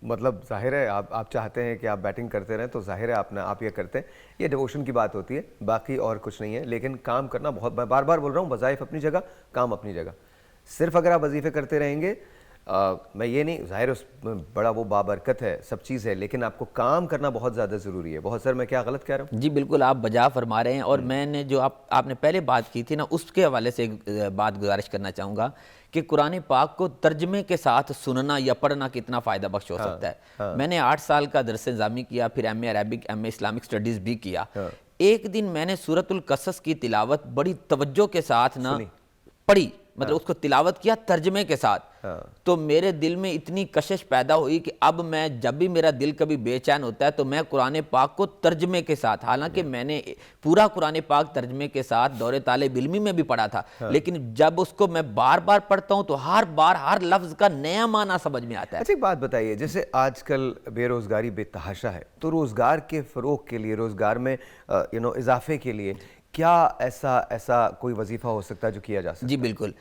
मतलब जाहिर है आप चाहते हैं कि आप बैटिंग करते रहें, तो जाहिर है आप ये करते हैं, ये डिवोशन की बात होती है, बाकी और कुछ नहीं है। लेकिन काम करना बहुत, मैं बार बार बोल रहा हूँ, वज़ाइफ अपनी जगह, काम अपनी जगह। सिर्फ अगर आप वजीफ़े करते रहेंगे, मैं ये नहीं, ज़ाहिर उसमें बड़ा वो बाबरकत है, सब चीज़ है, लेकिन आपको काम करना बहुत ज़्यादा ज़रूरी है। बहुत सर मैं क्या गलत कह रहा हूँ? जी बिल्कुल, आप बजा फरमा रहे हैं। और मैंने जो आपने पहले बात की थी ना, उसके हवाले से एक बात गुजारिश करना चाहूँगा कि कुरान पाक को तर्जमे के साथ सुनना या पढ़ना कितना फ़ायदा बख्श हो सकता है। मैंने 8 साल का दरस निज़ामी किया, फिर MA Arabic, MA Islamic studies भी किया। एक दिन मैंने सूरतुल कसस की तिलावत बड़ी तवज्जो के साथ ना पढ़ी, मतलब उसको तिलावत किया तर्जमे के साथ। तो मेरे दिल में इतनी कशिश पैदा हुई कि अब मैं जब भी मेरा दिल कभी बेचैन होता है तो मैं कुरान पाक को तर्जमे के साथ, हालांकि मैंने पूरा कुरान पाक तर्जमे के साथ दौरे तालिब इल्मी में भी पढ़ा था, लेकिन जब उसको मैं बार बार पढ़ता हूं तो हर बार हर लफ्ज का नया माना समझ में आता है। अच्छा, एक बात बताइए, जैसे आजकल बेरोजगारी बेतहाशा है, तो रोजगार के फरोग के लिए, रोजगार में इजाफे के लिए क्या ऐसा कोई वजीफा हो सकता है जो किया जा सकता है? जी बिल्कुल,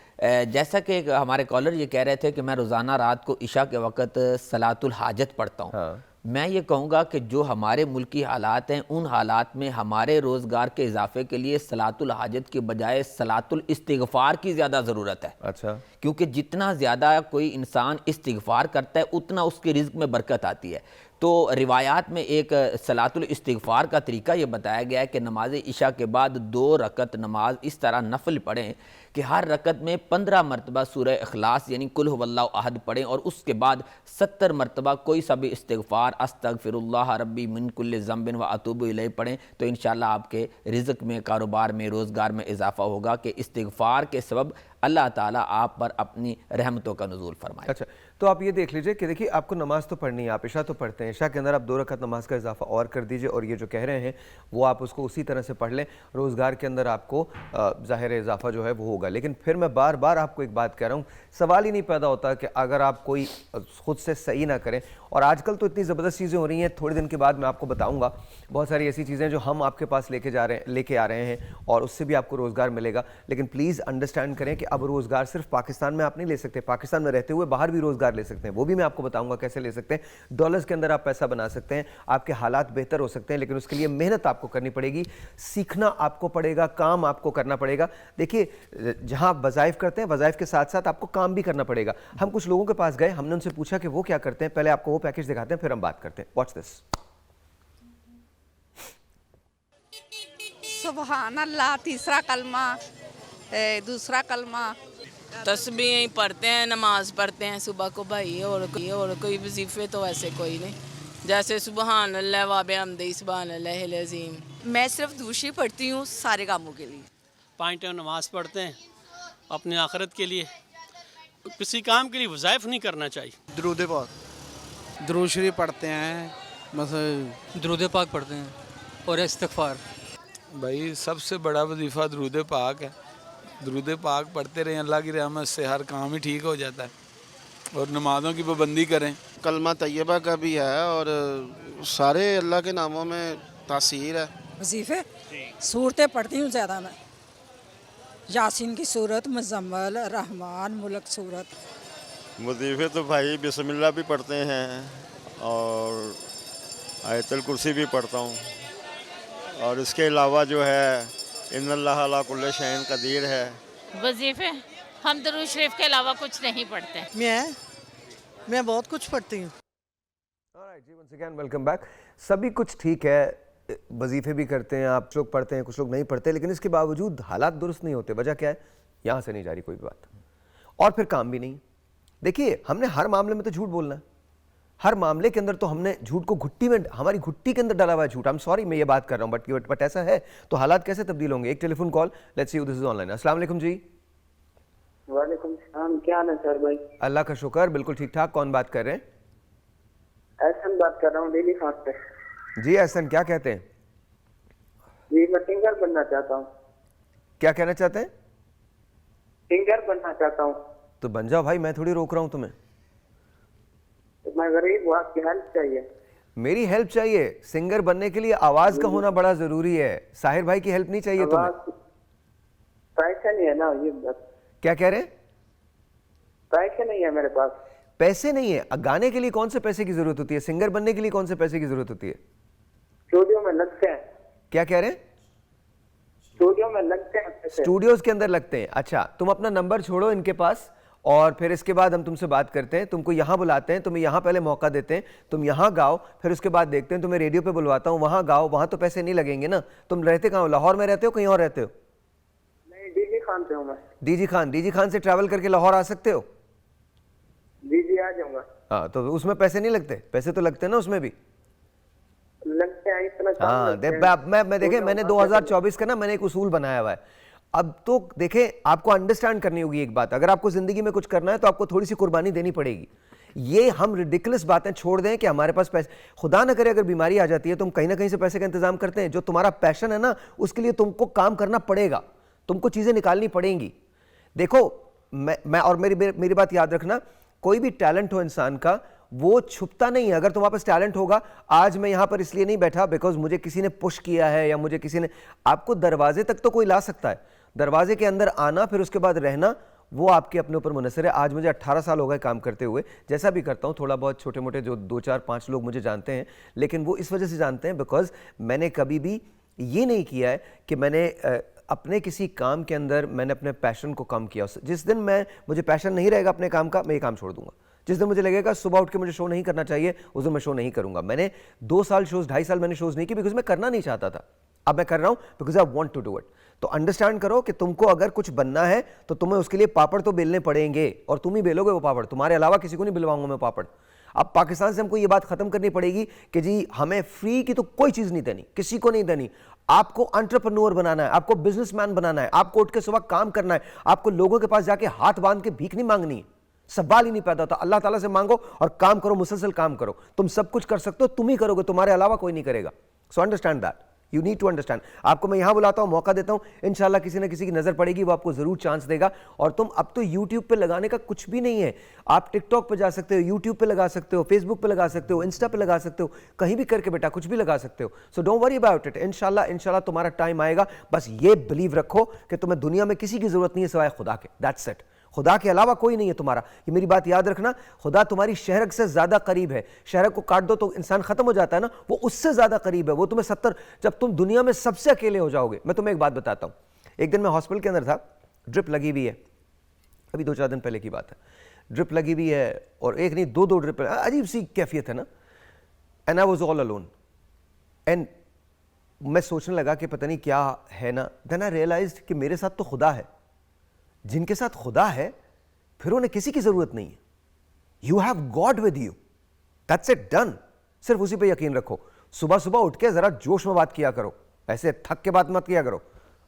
जैसा कि हमारे कॉलर ये कह रहे थे कि मैं रोज़ाना रात को इशा के वक़्त सलातुल हाजत पढ़ता हूँ। हाँ। मैं ये कहूँगा कि जो हमारे मुल्की हालात हैं, उन हालात में हमारे रोज़गार के इजाफे के लिए सलातुल हाजत के बजाय सलातुल इस्तिग़फ़ार की ज़्यादा ज़रूरत है। अच्छा। क्योंकि जितना ज़्यादा कोई इंसान इस्तिग़फ़ार करता है उतना उसके रिज़्क़ में बरकत आती है। तो रिवायात में एक सलातुल इस्तिग़फ़ार का तरीका ये बताया गया है कि नमाज इशा के बाद 2 रकत नमाज इस तरह नफल पढ़ें कि हर रकत में 15 मरतबा सूरह इखलास यानी कुल हुवल्लाहु अहद पढ़ें, और उसके बाद 70 मरतबा कोई सा भी इस्तिग़फ़ार अस्तग़फ़िरुल्लाह रब्बी मिन कुल्लि ज़ंबिन व अतूबु इलैहि पढ़ें, तो इंशाअल्लाह आपके रिज़्क़ में, कारोबार में, रोज़गार में इजाफ़ा होगा कि इस्तिग़फ़ार के सबब अल्लाह ताला आप पर अपनी रहमतों का नुज़ूल फरमाए। अच्छा, तो आप ये देख लीजिए कि देखिए, आपको नमाज तो पढ़नी है, आप इशा तो पढ़ते हैं, इशा के अंदर आप 2 रकात नमाज का इजाफा और कर दीजिए, और ये जो कह रहे हैं वो आप उसको उसी तरह से पढ़ लें। रोज़गार के अंदर आपको ज़ाहिर इजाफा जो है वो होगा। लेकिन फिर मैं बार बार आपको एक बात कह रहा हूँ, सवाल ही नहीं पैदा होता कि अगर आप कोई खुद से सही ना करें, और आजकल तो इतनी ज़बरदस्त चीज़ें हो रही हैं, थोड़े दिन के बाद मैं आपको बताऊँगा बहुत सारी ऐसी चीज़ें जो हम आपके पास लेके आ रहे हैं, और उससे भी आपको रोज़गार मिलेगा। लेकिन प्लीज़ अंडरस्टैंड करें कि अब रोज़गार सिर्फ पाकिस्तान में आप नहीं ले सकते, पाकिस्तान में रहते हुए बाहर भी रोज़गार ले सकते हैं, वो भी मैं आपको बताऊंगा कैसे ले सकते हैं। डॉलर्स के अंदर आप पैसा बना सकते हैं, आपके हालात बेहतर हो सकते हैं, लेकिन उसके लिए मेहनत आपको करनी पड़ेगी, सीखना आपको पड़ेगा, काम आपको करना पड़ेगा। देखिए, जहां आप वज़ाइफ करते हैं, वज़ाइफ के साथ साथ आपको काम भी करना पड़ेगा। हम कुछ लोगों के पास गए, हमने उनसे पूछा कि वो क्या करते हैं, पहले आपको वो पैकेज दिखाते हैं, फिर हम बात करते हैं। Watch this. सुभान अल्लाह, तीसरा कलमा, दूसरा कलमा, तस्बीह ही पढ़ते हैं, नमाज पढ़ते हैं सुबह को भाई, और कोई वजीफे तो ऐसे कोई नहीं, जैसे सुबहान अल्लाह व बिहम्दिही सुबहान अल्लाहिल अज़ीम। मैं सिर्फ दूसरी पढ़ती हूँ सारे कामों के लिए। 5 टाइम नमाज पढ़ते हैं अपनी आखिरत के लिए, किसी काम के लिए वज़ाइफ नहीं करना चाहिए। दरूद पाक, दरूद शरीफ पढ़ते हैं, मतलब दरूद पाक पढ़ते हैं और इस्तिग़फ़ार। भाई सबसे बड़ा वजीफ़ा दरूद पाक है, दरूद पाक पढ़ते रहें, अल्लाह की रहमत से हर काम ही ठीक हो जाता है, और नमाज़ों की पाबंदी करें। कलमा तैयबा का भी है, और सारे अल्लाह के नामों में तासीर है। वजीफे सूरतें पढ़ती हूँ ज़्यादा मैं, यासीन की सूरत, मुज़म्मल, रहमान, मुल्क सूरत। वजीफ़े तो भाई बिस्मिल्लाह भी पढ़ते हैं, और आयतुल कुर्सी भी पढ़ता हूँ, और इसके अलावा जो है इन्नल्लाह अला कुल्लि शैइन कदीर है। वजीफे हम दरूद शरीफ के अलावा कुछ नहीं पढ़ते। मैं बहुत कुछ पढ़ती हूँ। ऑलराइट जी, वंस अगेन वेलकम बैक। सभी कुछ ठीक है, वजीफे भी करते हैं आप, कुछ लोग पढ़ते हैं, कुछ लोग नहीं पढ़ते, लेकिन इसके बावजूद हालात दुरुस्त नहीं होते। वजह क्या है? यहाँ से नहीं जा रही कोई भी बात, और फिर काम भी नहीं। देखिए, हमने हर मामले में तो झूठ बोलना है, हर मामले के अंदर तो हमने झूठ को घुट्टी में, हमारी घुट्टी के अंदर डाला हुआ है झूठ। आई एम सॉरी, मैं ये बात कर रहा हूँ, बट ऐसा है तो हालात कैसे तब्दील होंगे? एक telephone call, let's see who this is online. अस्सलाम वालेकुम जी। वालेकुम सलाम, क्या हाल है सर भाई? अल्लाह का शुक्र, बिल्कुल ठीक ठाक। कौन बात कर रहे हैं? एहसन बात कर रहा हूँ, डेली खास पे। जी एहसन, क्या कहते हैं? जी मैं सिंगर बनना चाहता हूँ। क्या कहना चाहते हैं? सिंगर बनना चाहता हूँ। तो बन जाओ भाई, मैं थोड़ी रोक रहा हूँ तुम्हें। मैं गरीब हूँ, आपकी हेल्प चाहिए। मेरी हेल्प चाहिए? सिंगर बनने के लिए आवाज का होना बड़ा जरूरी है। साहिर भाई की हेल्प नहीं चाहिए तुम्हें? पैसा नहीं है ना, ये क्या कह रहे हैं? पैसे नहीं है मेरे पास। पैसे नहीं है? गाने के लिए कौन से पैसे की जरूरत होती है? सिंगर बनने के लिए कौन से पैसे की जरूरत होती है? स्टूडियो में लगते हैं। क्या कह रहे हैं? स्टूडियो में लगते हैं पैसे। स्टूडियोज के अंदर लगते हैं? अच्छा, तुम अपना नंबर छोड़ो इनके पास, और फिर इसके बाद हम तुमसे बात करते हैं। तुमको यहाँ बुलाते हैं, तुम्हें यहाँ पहले मौका देते हैं, तुम यहाँ गाओ, फिर उसके बाद देखते हैं, तुम्हें रेडियो पे बुलवाता हूँ, वहाँ गाओ। वहाँ तो पैसे नहीं लगेंगे ना। तुम रहते कहाँ हो? लाहौर में रहते हो, कहीं और रहते हो? नहीं, डीजी खान पे हूँ मैं। डीजी खान से ट्रैवल करके लाहौर आ सकते हो? जी आ जाऊंगा। हाँ, तो उसमें पैसे नहीं लगते? पैसे तो लगते हैं ना उसमें भी। लगते हैं इतना। हाँ, मैं देखे, मैंने 2024 का ना मैंने एक उसूल बनाया हुआ है। अब तो देखें, आपको अंडरस्टैंड करनी होगी एक बात, अगर आपको जिंदगी में कुछ करना है तो आपको थोड़ी सी कुर्बानी देनी पड़ेगी। ये हम रिडिकुलस बातें छोड़ दें कि हमारे पास पैसे, खुदा ना करे अगर बीमारी आ जाती है तो हम कहीं ना कहीं से पैसे का इंतजाम करते हैं। जो तुम्हारा पैशन है ना, उसके लिए तुमको काम करना पड़ेगा, तुमको चीजें निकालनी पड़ेंगी। देखो मैं और मेरी बात याद रखना, कोई भी टैलेंट हो इंसान का वो छुपता नहीं है। अगर तुम्हारे पास टैलेंट होगा, आज मैं यहां पर इसलिए नहीं बैठा बिकॉज मुझे किसी ने पुश किया है या मुझे किसी ने, आपको दरवाजे तक तो कोई ला सकता है, दरवाजे के अंदर आना फिर उसके बाद रहना वो आपके अपने ऊपर मुनसर है। आज मुझे 18 साल हो गए काम करते हुए, जैसा भी करता हूँ थोड़ा बहुत छोटे मोटे जो 2 4 5 लोग मुझे जानते हैं, लेकिन वो इस वजह से जानते हैं बिकॉज मैंने कभी भी ये नहीं किया है कि मैंने अपने किसी काम के अंदर मैंने अपने पैशन को कम किया। जिस दिन मुझे पैशन नहीं रहेगा अपने काम का, मैं ये काम छोड़ दूंगा। जिस दिन मुझे लगेगा सुबह उठ के मुझे शो नहीं करना चाहिए, उस दिन मैं शो नहीं करूंगा। मैंने 2 साल शोज, 2.5 साल मैंने शोज नहीं की बिकॉज मैं करना नहीं चाहता था। अब मैं कर रहा हूं because I want to do it. तो अंडरस्टैंड करो कि तुमको अगर कुछ बनना है तो तुम्हें उसके लिए पापड़ तो बेलने पड़ेंगे, और तुम ही बेलोगे वो पापड़, तुम्हारे अलावा किसी को नहीं बिलवाऊंगा मैं पापड़। अब पाकिस्तान से हमको ये बात खत्म करनी पड़ेगी कि जी हमें फ्री की तो कोई चीज नहीं देनी, किसी को नहीं देनी। आपको एंटरप्रेन्योर बनाना है, आपको बिजनेसमैन बनाना है, आपको उठ के सुबह काम करना है, आपको लोगों के पास जाके हाथ बांध के भीख नहीं मांगनी है, सवाल ही नहीं पैदा होता। अल्लाह ताला से मांगो और काम करो, मुसलसल काम करो। तुम सब कुछ कर सकते हो, तुम ही करोगे, तुम्हारे अलावा कोई नहीं करेगा। So understand that, you need to understand. आपको मैं यहां बुलाता हूं, मौका देता हूं, इंशाल्लाह किसी ना किसी की नजर पड़ेगी, वो आपको जरूर चांस देगा। और तुम अब तो यूट्यूब पे लगाने का कुछ भी नहीं है, आप टिकटॉक पे जा सकते हो, यूट्यूब पे लगा सकते हो, फेसबुक पे लगा सकते हो, इंस्टा पे लगा सकते हो, कहीं भी करके बेटा कुछ भी लगा सकते हो। So don't worry about it, इंशाल्लाह तुम्हारा टाइम आएगा। बस ये बिलीव रखो कि तुम्हें दुनिया में किसी की जरूरत नहीं है सिवाय खुदा के, दैट्स इट। खुदा के अलावा कोई नहीं है तुम्हारा, ये मेरी बात याद रखना। खुदा तुम्हारी शहरक से ज्यादा करीब है। शहरक को काट दो तो इंसान खत्म हो जाता है ना, वो उससे ज्यादा करीब है। वो तुम्हें 70, जब तुम दुनिया में सबसे अकेले हो जाओगे। मैं तुम्हें एक बात बताता हूं, एक दिन मैं हॉस्पिटल के अंदर था, ड्रिप लगी हुई है, अभी 2-4 दिन पहले की बात है, ड्रिप लगी हुई है और एक नहीं 2 ड्रिप, अजीब सी कैफियत है ना। And I was all alone and मैं सोचने लगा कि पता नहीं क्या है ना। देन आई रियलाइज्ड कि मेरे साथ तो खुदा है। जिनके साथ खुदा है फिर उन्हें किसी की जरूरत नहीं है। You have got with you, that's it, done. सिर्फ उसी पे यकीन रखो। सुबह सुबह उठ के जरा जोश में बात किया करो, ऐसे थक के बात मत किया करो।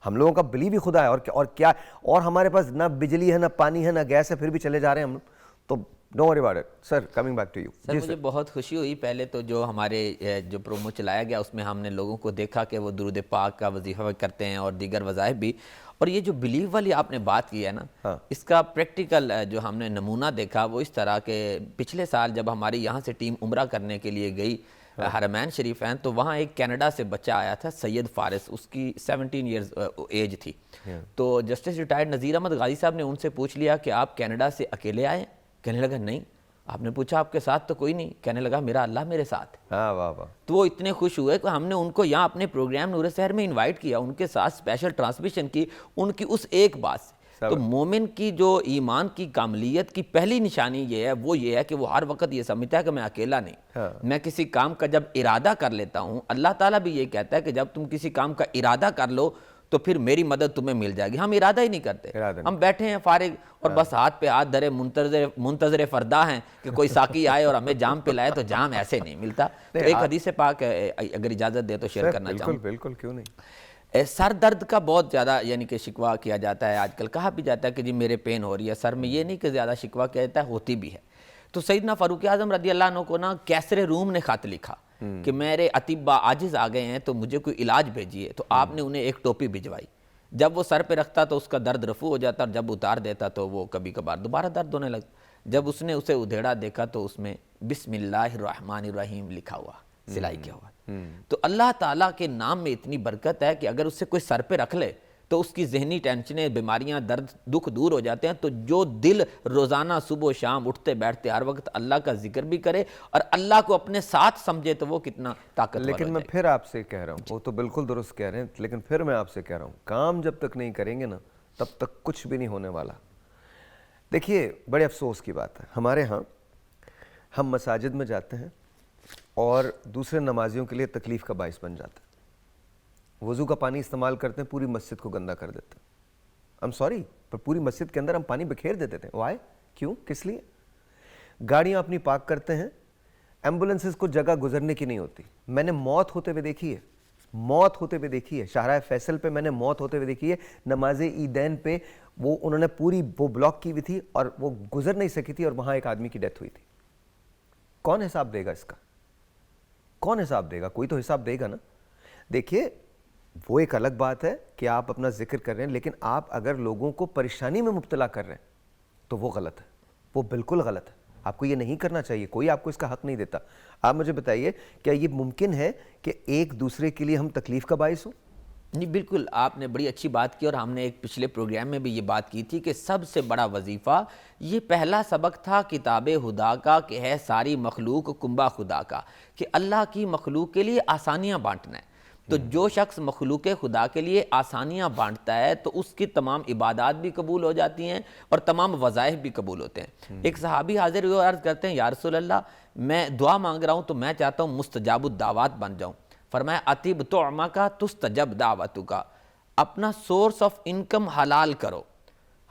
हम लोगों का बिलीव ही खुदा है, और क्या, और हमारे पास ना बिजली है, ना पानी है, ना गैस है, फिर भी चले जा रहे हैं हम। तो don't worry about it. Sir, coming back to you. Sir, मुझे बहुत खुशी हुई। पहले तो जो हमारे जो प्रोमो चलाया गया उसमें हमने लोगों को देखा कि वो दुरूद पाक का वजीफा करते हैं और दीगर वज़ाइफ भी। और ये जो बिलीव वाली आपने बात की है ना, हाँ। इसका प्रैक्टिकल जो हमने नमूना देखा वो इस तरह के, पिछले साल जब हमारी यहाँ से टीम उम्रा करने के लिए गई, हाँ। हरमैन शरीफैन, तो वहाँ एक कनाडा से बच्चा आया था, सैयद फारिस, उसकी 17 ईयर्स एज थी। तो जस्टिस रिटायर्ड नज़ीर अहमद गाजी साहब ने उनसे पूछ लिया कि आप कनाडा से अकेले आए? कहने लगा नहीं। आपने पूछा आपके साथ तो कोई नहीं? कहने लगा मेरा अल्लाह मेरे साथ। हाँ, वाह वाह। तो वो इतने खुश हुए कि हमने उनको यहाँ अपने प्रोग्राम नूर शहर में इनवाइट किया, उनके साथ स्पेशल ट्रांसमिशन की, उनकी उस एक बात से। तो मोमिन की जो ईमान की कामलियत की पहली निशानी ये है, वो ये है कि वो हर वक्त ये समझता है कि मैं अकेला नहीं। हाँ। मैं किसी काम का जब इरादा कर लेता हूँ, अल्लाह ताला भी ये कहता है कि जब तुम किसी काम का इरादा कर लो तो फिर मेरी मदद तुम्हें मिल जाएगी। हम इरादा ही नहीं करते, हम बैठे हैं फारिग और बस हाथ पे हाथ धरे मुंतजर फरदा हैं कि कोई साकी आए और हमें जाम पिलाए, तो जाम ऐसे नहीं मिलता। तो एक हदीस पाक अगर इजाज़त दे तो शेयर करना चाहूँ। बिल्कुल, क्यों नहीं। सर दर्द का बहुत ज़्यादा यानी कि शिकवा किया जाता है आजकल। कहा भी जाता है कि जी मेरे पेन हो रही है सर में, ये नहीं कि ज़्यादा शिकवा किया जाता है, होती भी है। तो सैयदना फ़ारूक आज़म रज़ी अल्लाह अन्हु को ना कैसरे रूम ने खत लिखा कि मेरे अतिब्बा आजिज़ आ गए हैं तो मुझे कोई इलाज भेजिए। तो आपने उन्हें एक टोपी भिजवाई। जब वो सर पे रखता तो उसका दर्द रफू हो जाता, और जब उतार देता तो वो कभी कभार दोबारा दर्द होने लगता। जब उसने उसे उधेड़ा देखा तो उसमें बिस्मिल्लाहिर्रहमानिर्रहीम लिखा हुआ, सिलाई किया हुआ। तो अल्लाह ताला के नाम में इतनी बरकत है कि अगर उससे कोई सर पे रख ले तो उसकी जहनी टेंशनें, बीमारियां, दर्द, दुख दूर हो जाते हैं। तो जो दिल रोज़ाना सुबह शाम उठते बैठते हर वक्त अल्लाह का जिक्र भी करे और अल्लाह को अपने साथ समझे तो वो कितना ताकतवर। लेकिन मैं फिर आपसे कह रहा हूँ, वो तो बिल्कुल दुरुस्त कह रहे हैं, लेकिन फिर मैं आपसे कह रहा हूँ, काम जब तक नहीं करेंगे ना तब तक कुछ भी नहीं होने वाला। देखिए, बड़े अफसोस की बात है, हमारे यहाँ हम मसाजिद में जाते हैं और दूसरे नमाजियों के लिए तकलीफ़ का बाइस बन जाता है। वज़ू का पानी इस्तेमाल करते हैं, पूरी मस्जिद को गंदा कर देते हैं। आई एम सॉरी, पर पूरी मस्जिद के अंदर हम पानी बिखेर देते थे। वाई? क्यों? किस लिए? गाड़ियाँ अपनी पार्क करते हैं, एम्बुलेंसेस को जगह गुजरने की नहीं होती। मैंने मौत होते हुए देखी है, मौत होते हुए देखी है, शाहराह फैसल पे मैंने मौत होते हुए देखी है, नमाज ईदैन पे वो उन्होंने पूरी वो ब्लॉक की हुई थी और वो गुजर नहीं सकी थी और वहाँ एक आदमी की डेथ हुई थी। कौन हिसाब देगा इसका? कौन हिसाब देगा? कोई तो हिसाब देगा ना। देखिए, वो एक अलग बात है कि आप अपना जिक्र कर रहे हैं, लेकिन आप अगर लोगों को परेशानी में मुब्तला कर रहे हैं तो वो गलत है, वो बिल्कुल गलत है। आपको ये नहीं करना चाहिए, कोई आपको इसका हक नहीं देता। आप मुझे बताइए, क्या ये मुमकिन है कि एक दूसरे के लिए हम तकलीफ का बाइस हो? नहीं, बिल्कुल आपने बड़ी अच्छी बात की और हमने एक पिछले प्रोग्राम में भी ये बात की थी कि सबसे बड़ा वजीफ़ा, ये पहला सबक था किताब खुदा का कि है सारी मखलूक कुंबा खुदा का, कि अल्लाह की मखलूक के लिए आसानियाँ बांटना है। तो जो शख्स मखलूक खुदा के लिए आसानियाँ बांटता है तो उसकी तमाम इबादात भी कबूल हो जाती हैं और तमाम वज़ाइफ भी कबूल होते हैं। एक सहाबी हाजिर हुए और अर्ज़ करते हैं, या रसूल अल्लाह, मैं दुआ मांग रहा हूँ तो मैं चाहता हूँ मुस्तजाबुद दावत बन जाऊँ। फरमाया, अतिब तो अमा का तुस्तजब दावतु का, अपना सोर्स ऑफ इनकम हलाल करो।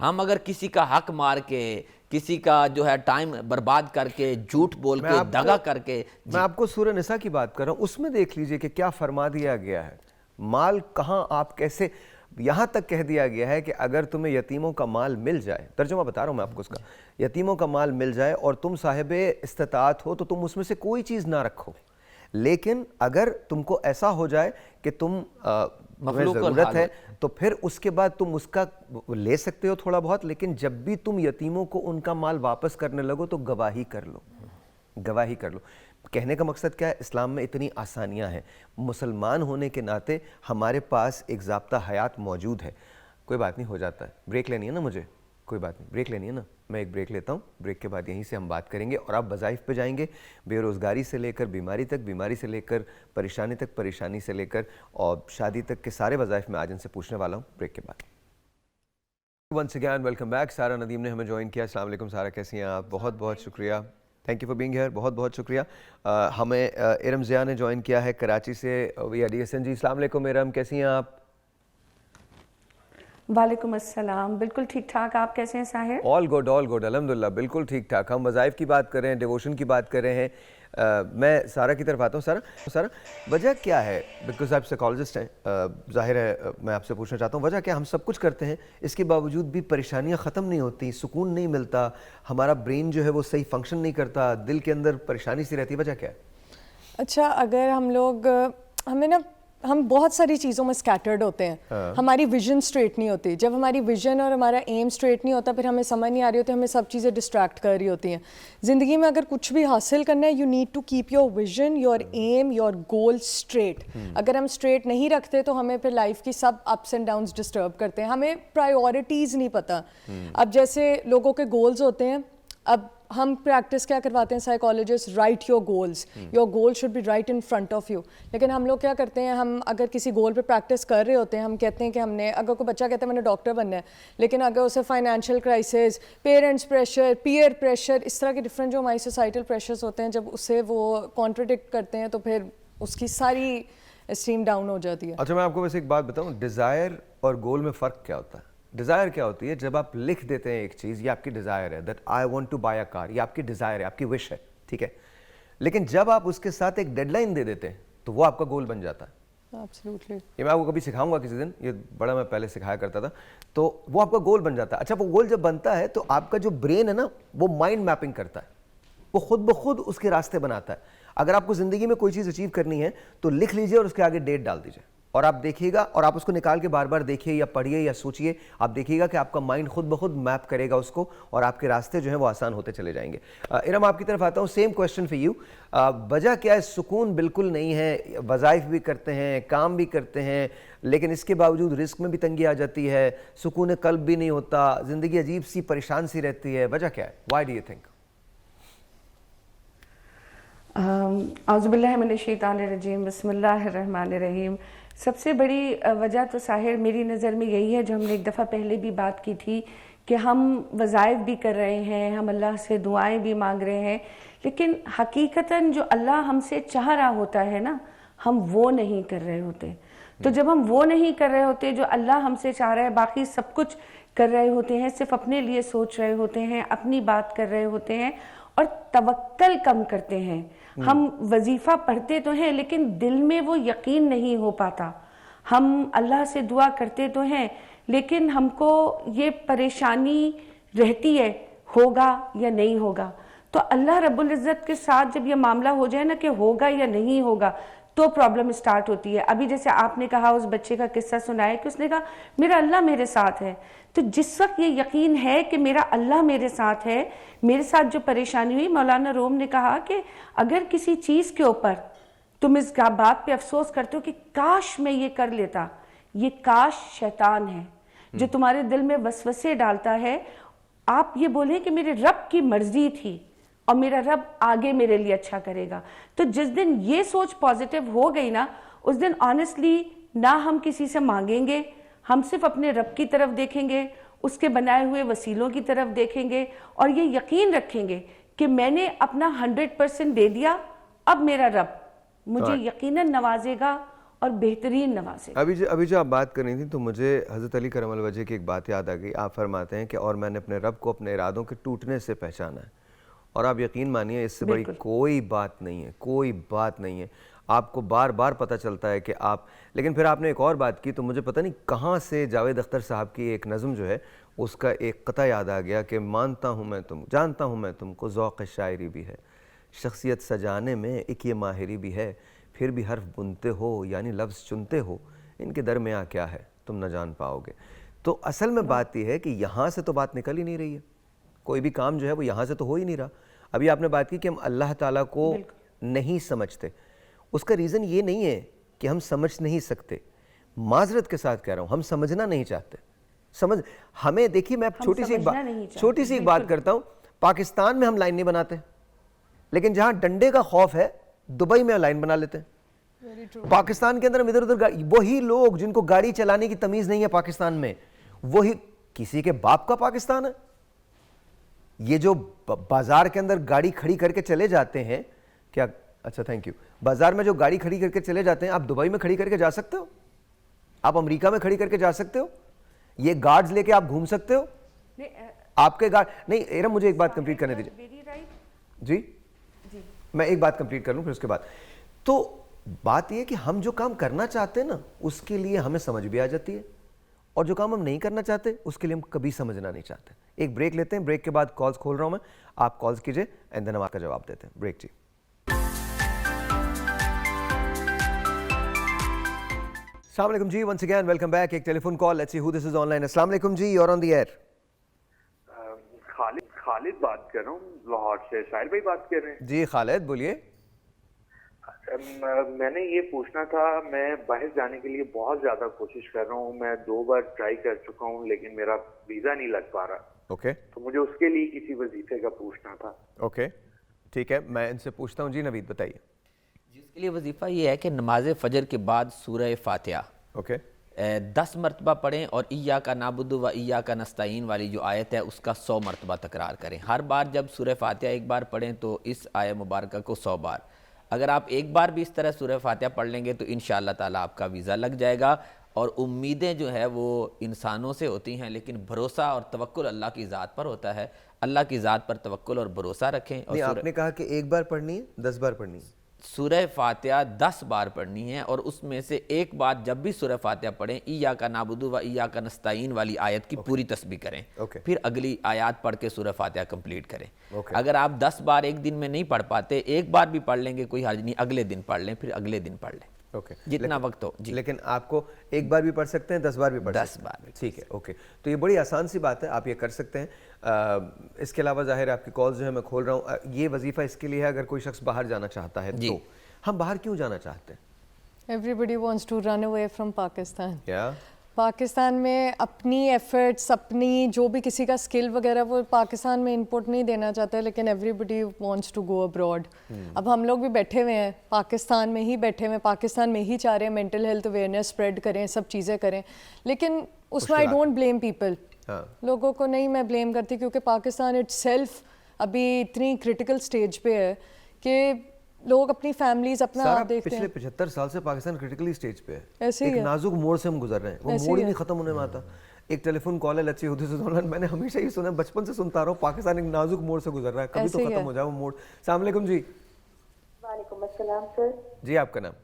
हम अगर किसी का हक मार के, किसी का जो है टाइम बर्बाद करके, झूठ बोल के, दगा करके, मैं आपको सूरह निसा की बात कर रहा हूँ, उसमें देख लीजिए कि क्या फरमा दिया गया है। माल कहाँ, आप कैसे, यहाँ तक कह दिया गया है कि अगर तुम्हें यतीमों का माल मिल जाए, तर्जुमा बता रहा हूँ मैं आपको उसका, यतीमों का माल मिल जाए और तुम साहिबे इस्तिताअत हो तो तुम उसमें से कोई चीज़ ना रखो, लेकिन अगर तुमको ऐसा हो जाए कि तुम्हें ज़रूरत है तो फिर उसके बाद तुम उसका ले सकते हो थोड़ा बहुत, लेकिन जब भी तुम यतीमों को उनका माल वापस करने लगो तो गवाही कर लो, गवाही कर लो। कहने का मकसद क्या है? इस्लाम में इतनी आसानियां हैं, मुसलमान होने के नाते हमारे पास एक ज़ाब्ता हयात मौजूद है। कोई बात नहीं, हो जाता है। ब्रेक लेनी है ना मुझे? कोई बात नहीं, ब्रेक लेनी है ना, मैं एक ब्रेक लेता हूँ। ब्रेक के बाद यहीं से हम बात करेंगे और आप वज़ाइफ पे जाएंगे, बेरोज़गारी से लेकर बीमारी तक, बीमारी से लेकर परेशानी तक, परेशानी से लेकर और शादी तक के सारे वज़ाइफ में आज इनसे पूछने वाला हूँ ब्रेक के बाद। Once again welcome back. Sara Nadeem ने हमें ज्वाइन किया। अस्सलाम वालेकुम सारा, कैसी हैं आप? बहुत बहुत शुक्रिया, thank you for being here, बहुत बहुत शुक्रिया। हमें इरम ज़िया ने ज्वाइन किया है कराची से। वी DSN जी, अस्सलाम वालेकुम इरम, कैसी हैं आप? वालेकुम अस्सलाम, बिल्कुल ठीक ठाक, आप कैसे हैं साहिर? ऑल गुड अल्हम्दुलिल्लाह, बिल्कुल ठीक ठाक। हम वज़ाइफ की बात कर रहे हैं, डिवोशन की बात कर रहे हैं। मैं सारा की तरफ आता हूँ। सारा, वजह क्या है? बिकॉज आप साइकोलॉजिस्ट हैं, ज़ाहिर है मैं आपसे पूछना चाहता हूँ, वजह क्या? हम सब कुछ करते हैं, इसके बावजूद भी परेशानियाँ ख़त्म नहीं होती, सुकून नहीं मिलता, हमारा ब्रेन जो है वो सही फंक्शन नहीं करता, दिल के अंदर परेशानी सी रहती है, वजह क्या है? अच्छा, अगर हम बहुत सारी चीज़ों में स्कैटर्ड होते हैं, हमारी विजन स्ट्रेट नहीं होती। जब हमारी विजन और हमारा एम स्ट्रेट नहीं होता, फिर हमें समझ नहीं आ रही होती, हमें सब चीज़ें डिस्ट्रैक्ट कर रही होती हैं। ज़िंदगी में अगर कुछ भी हासिल करना है, you need to keep your vision, your aim, your goal straight. अगर हम स्ट्रेट नहीं रखते तो हमें फिर लाइफ की सब अप्स एंड डाउन्स डिस्टर्ब करते हैं, हमें प्रायोरिटीज़ नहीं पता। अब जैसे लोगों के गोल्स होते हैं, अब हम प्रैक्टिस क्या करवाते हैं psychologist, right your goals, your goal should be right in front of you. लेकिन हम लोग क्या करते हैं, हम अगर किसी गोल पे प्रैक्टिस कर रहे होते हैं, हम कहते हैं कि हमने, अगर कोई बच्चा कहता है मैंने डॉक्टर बनना है, लेकिन अगर उसे financial crisis, parents pressure, peer pressure, इस तरह के डिफरेंट जो हमारी सोसाइटल प्रेशर्स होते हैं, जब उसे वो कॉन्ट्रडिक्ट करते हैं तो फिर उसकी सारी स्टीम डाउन हो जाती है। अच्छा, मैं आपको वैसे एक बात बताऊँ, डिज़ायर और गोल में फ़र्क क्या होता है? डिज़ायर क्या होती है? जब आप लिख देते हैं एक चीज़, ये आपकी डिज़ायर है, that I want to buy a car, ये आपकी डिज़ायर है, आपकी विश है, ठीक है। लेकिन जब आप उसके साथ एक डेडलाइन दे देते हैं तो वो आपका गोल बन जाता है। एब्सोल्युटली। ये मैं आपको कभी सिखाऊंगा किसी दिन, ये बड़ा मैं पहले सिखाया करता था, तो वो आपका गोल बन जाता है। अच्छा, वो गोल जब बनता है तो आपका जो ब्रेन है ना, वो माइंड मैपिंग करता है, वो खुद ब खुद उसके रास्ते बनाता है। अगर आपको ज़िंदगी में कोई चीज़ अचीव करनी है तो लिख लीजिए और उसके आगे डेट डाल दीजिए, और आप देखिएगा, और आप उसको निकाल के बार बार देखिए या पढ़िए या सोचिए, आप देखिएगा कि आपका माइंड खुद ब खुद मैप करेगा उसको और आपके रास्ते जो हैं वो आसान होते चले जाएंगे। इरम, आपकी तरफ आता हूँ, सेम क्वेश्चन फॉर यू। वजह क्या है? सुकून बिल्कुल नहीं है, वज़ाइफ भी करते हैं, काम भी करते हैं, लेकिन इसके बावजूद रिस्क में भी तंगी आ जाती है, सुकून कल्ब भी नहीं होता, ज़िंदगी अजीब सी परेशान सी रहती है, वजह क्या है? Why do you think? औज़ुबिल्लाहि मिनश्शैतानिर्रजीम, बिस्मिल्लाहिर्रहमानिर्रहीम। सबसे बड़ी वजह तो साहिर मेरी नज़र में यही है, जो हमने एक दफ़ा पहले भी बात की थी, कि हम वज़ाइफ भी कर रहे हैं, हम अल्लाह से दुआएं भी मांग रहे हैं, लेकिन हकीकतन जो अल्लाह हमसे चाह रहा होता है ना, हम वो नहीं कर रहे होते। तो जब हम वो नहीं कर रहे होते जो अल्लाह हमसे चाह रहा है, बाकी सब कुछ कर रहे होते हैं, सिर्फ अपने लिए सोच रहे होते हैं, अपनी बात कर रहे होते हैं और तवक्कल कम करते हैं। हम वजीफा पढ़ते तो हैं लेकिन दिल में वो यकीन नहीं हो पाता। हम अल्लाह से दुआ करते तो हैं लेकिन हमको ये परेशानी रहती है होगा या नहीं होगा। तो अल्लाह रब्बुल इज़्ज़त के साथ जब ये मामला हो जाए ना कि होगा या नहीं होगा तो प्रॉब्लम स्टार्ट होती है। अभी जैसे आपने कहा उस बच्चे का किस्सा सुनाया कि उसने कहा मेरा अल्लाह मेरे साथ है। तो जिस वक्त ये यकीन है कि मेरा अल्लाह मेरे साथ है, मेरे साथ जो परेशानी हुई, मौलाना रूम ने कहा कि अगर किसी चीज़ के ऊपर तुम इस बात पे अफसोस करते हो कि काश मैं ये कर लेता, ये काश शैतान है जो तुम्हारे दिल में वसवसे डालता है। आप ये बोलें कि मेरे रब की मर्जी थी और मेरा रब आगे मेरे लिए अच्छा करेगा। तो जिस दिन ये सोच पॉजिटिव हो गई ना, उस दिन ऑनेस्टली ना हम किसी से मांगेंगे, हम सिर्फ अपने रब की तरफ देखेंगे, उसके बनाए हुए वसीलों की तरफ देखेंगे और ये यकीन रखेंगे कि मैंने अपना 100% दे दिया, अब मेरा रब मुझे यकीनन नवाजेगा और बेहतरीन नवाजेगा। अभी जो आप बात कर रही थी तो मुझे हज़रत अली करमल वजह की एक बात याद आ गई। आप फरमाते हैं कि और मैंने अपने रब को अपने इरादों के टूटने से पहचाना है। और आप यकीन मानिए इससे बड़ी कोई बात नहीं है, कोई बात नहीं है। आपको बार बार पता चलता है कि आप, लेकिन फिर आपने एक और बात की तो मुझे पता नहीं कहाँ से जावेद अख्तर साहब की एक नज़म जो है उसका एक कता याद आ गया कि मानता हूँ मैं तुम, जानता हूँ मैं तुमको, ज़ौक़ शायरी भी है, शख्सियत सजाने में एक ये माहिरी भी है, फिर भी हर्फ बुनते हो यानी लफ्ज़ चुनते हो, इनके दरमियाँ क्या है तुम न जान पाओगे। तो असल में बात यह है कि यहाँ से तो बात निकल ही नहीं रही है, कोई भी काम जो है वो यहाँ से तो हो ही नहीं रहा। अभी आपने बात की कि हम अल्लाह ताला को नहीं समझते, उसका रीज़न ये नहीं है कि हम समझ नहीं सकते, माजरत के साथ कह रहा हूँ, हम समझना नहीं चाहते। समझ हमें देखिए, मैं छोटी सी एक बात करता हूँ। पाकिस्तान में हम लाइन नहीं बनाते, लेकिन जहाँ डंडे का खौफ है दुबई में लाइन बना लेते हैं। पाकिस्तान के अंदर हम इधर उधर, वही लोग जिनको गाड़ी चलाने की तमीज़ नहीं है पाकिस्तान में, वही किसी के बाप का पाकिस्तान है। ये जो बाजार के अंदर गाड़ी खड़ी करके चले जाते हैं, क्या, अच्छा थैंक यू, बाजार में जो गाड़ी खड़ी करके चले जाते हैं, आप दुबई में खड़ी करके जा सकते हो, आप अमेरिका में खड़ी करके जा सकते हो, ये गार्ड्स लेके आप घूम सकते हो, आपके गार्ड नहीं। एरम मुझे एक बात कंप्लीट करने दीजिए जी, मैं एक बात कंप्लीट कर लूं फिर उसके बाद। तो बात यह है कि हम जो काम करना चाहते हैं ना उसके लिए हमें समझ भी आ जाती है, और जो काम हम नहीं करना चाहते उसके लिए हम कभी समझना नहीं चाहते। एक ब्रेक लेते हैं, ब्रेक के बाद कॉल्स खोल रहा हूं मैं, आप कॉल्स कीजिए एंड देन हम आपका जवाब देते हैं। ब्रेक जी। अस्सलाम वालेकुम जी, वंस अगेन वेलकम बैक। एक telephone call, let's see who this is online. अस्सलाम वालेकुम जी, you are on the air. Khalid बात कर रहा हूँ, लाहौर से। शाहिर भाई बात कर रहे हैं जी? खालिद बोलिए। मैंने ये पूछना था, मैं बाहर जाने के लिए बहुत ज़्यादा कोशिश कर रहा हूँ, मैं 2 बार ट्राई कर चुका हूँ लेकिन मेरा वीज़ा नहीं लग पा रहा। ओके, तो मुझे उसके लिए किसी वजीफे का पूछना था। ओके ठीक है, मैं इनसे पूछता हूँ। जी नवीद बताइए। जिसके लिए वजीफ़ा ये है कि नमाज फ़जर के बाद सूरह फ़ातिहा 10 मरतबा पढ़ें और इय्या का नाबुदु व इय्या का नस्ताईन वाली जो आयत है उसका 100 मरतबा तकरार करें। हर बार जब सूरह फ़ातिहा एक बार पढ़ें तो इस आयत मुबारक को 100 बार। अगर आप एक बार भी इस तरह सूरह फ़ातिहा पढ़ लेंगे तो इंशाअल्लाह ताला आपका वीज़ा लग जाएगा। और उम्मीदें जो है वो इंसानों से होती हैं, लेकिन भरोसा और तवक्कुल अल्लाह की ज़ात पर होता है। अल्लाह की ज़ात पर तवक्कुल और भरोसा रखें। और आपने कहा कि एक बार पढ़नी है, 10 बार पढ़नी है? सूरह फ़ातिहा 10 बार पढ़नी है और उसमें से एक बार जब भी सूरह फ़ातिहा पढ़ें इय्या का नाबुदु व इय्या का नस्ताईन वाली आयत की पूरी तस्बीह करें। फिर अगली आयत पढ़ के सूरह फ़ातिहा कंप्लीट करें। अगर आप 10 बार एक दिन में नहीं पढ़ पाते, एक बार भी पढ़ लेंगे कोई हर्ज नहीं, अगले दिन पढ़ लें, फिर अगले दिन पढ़ लें, जितना वक्त हो जी। लेकिन आपको एक बार भी पढ़ सकते हैं, 10 बार भी पढ़ 10 बार, ठीक है। ओके, तो ये बड़ी आसान सी बात है, आप ये कर सकते हैं। इसके अलावा जाहिर आपकी कॉल्स जो है मैं खोल रहा हूँ। ये वजीफा इसके लिए है अगर कोई शख्स बाहर जाना चाहता है तो। हम बाहर क्यों जाना चाहते हैं? Everybody wants to run away from Pakistan. Yeah. Pakistan में अपनी एफर्ट्स, अपनी जो भी किसी का स्किल वगैरह वो पाकिस्तान में इनपुट नहीं देना चाहता है, लेकिन everybody wants to go abroad. अब हम लोग भी बैठे हुए हैं पाकिस्तान में ही, बैठे हुए हैं पाकिस्तान में ही, चाह रहे हैं मेंटल हेल्थ अवेयरनेस स्प्रेड करें, सब चीज़ें करें, लेकिन उसमें आई डोंट ब्लेम पीपल। लोगों को नहीं मैं ब्लेम करती, क्योंकि पाकिस्तान इटसेल्फ अभी इतनी क्रिटिकल स्टेज पे है कि लोग अपनी फैमिलीज अपना आप देखते पिछले हैं। 75 साल से पाकिस्तान क्रिटिकली स्टेज पे है। ऐसे ही एक है। नाजुक मोड़ से हम गुजर रहे हैं, वो मोड़ ही नहीं खत्म होने वाला। एक टेलीफोन कॉल है लच्छी हुदी से ऑनलाइन, मैंने हमेशा ही सुना, बचपन से सुनता रहा हूँ, पाकिस्तान एक नाजुक मोड़ से गुजर रहा है, कभी तो खत्म हो जाए वो मोड़। अस्सलाम वालेकुम जी। वालेकुम अस्सलाम सर। जी आपका नाम?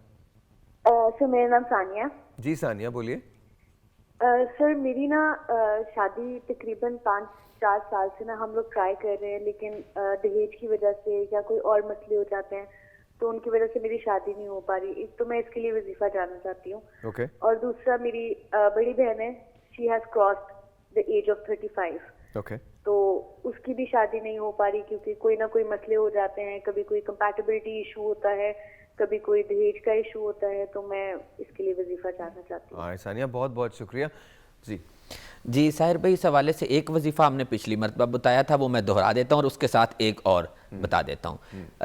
सर मेरा नाम सानिया। जी सानिया बोलिए। सर मेरी ना शादी तकरीबन 5-4 साल से ना हम लोग ट्राई कर रहे हैं, लेकिन दहेज की वजह से या कोई और मसले हो जाते हैं तो उनकी वजह से मेरी शादी नहीं हो पा रही। एक तो मैं इसके लिए वजीफा जानना चाहती हूँ। ओके। और दूसरा मेरी बड़ी बहन है, she has crossed the age of 35। Okay. तो उसकी भी शादी नहीं हो पा रही क्योंकि कोई ना कोई मसले हो जाते हैं, कभी कोई कंपैटिबिलिटी इशू होता है, कभी कोई दहेज का इशू होता है। तो मैं इसके लिए वजीफा जानना चाहती हूँ। सानिया बहुत बहुत शुक्रिया। जी साहिर भाई, इस हवाले से एक वजीफ़ा हमने पिछली मरतबा बताया था, वो मैं दोहरा देता हूँ और उसके साथ एक और बता देता हूँ।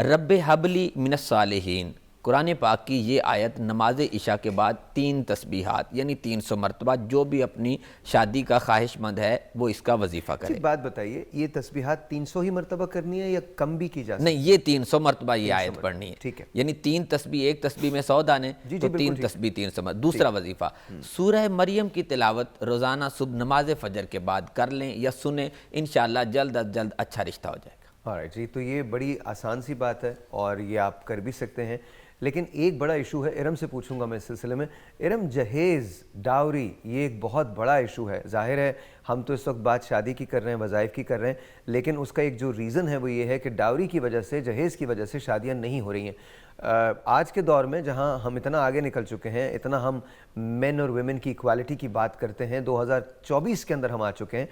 रब्बे हबली मिनस सालिहीन, कुरान पाक की ये आयत नमाज इशा के बाद 3 तस्बीहात यानी 300 मरतबा जो भी अपनी शादी का ख्वाहिशमंद है वो इसका वजीफ़ा करे। बात बताइए, ये तस्बीहात 300 ही मरतबा करनी है या कम भी की जा सकती है? नहीं, ये 300 मरतबा ये आयत पढ़नी है। ठीक है। यानी 3 तस्बीह, एक तस्बीह में 100 दाने, तो 3 तस्बीह 300 मरतबा। दूसरा वजीफ़ा, सूरह मरियम की तिलावत रोज़ाना सुबह नमाज फजर के बाद कर लें या सुने, इंशाअल्लाह जल्द अज जल्द अच्छा रिश्ता हो जाएगा। ऑलराइट जी, तो ये बड़ी आसान सी बात है और ये आप कर भी सकते हैं। लेकिन एक बड़ा इशू है, इरम से पूछूंगा मैं इस सिलसिले में। इरम, जहेज़, डावरी, ये एक बहुत बड़ा इशू है। जाहिर है हम तो इस वक्त बात शादी की कर रहे हैं, वज़ाइफ की कर रहे हैं, लेकिन उसका एक जो रीज़न है वो ये है कि डावरी की वजह से, जहेज़ की वजह से शादियाँ नहीं हो रही हैं। आज के दौर में जहाँ हम इतना आगे निकल चुके हैं, इतना हम मेन और वेमेन की इक्वालिटी की बात करते हैं, 2024 के अंदर हम आ चुके हैं,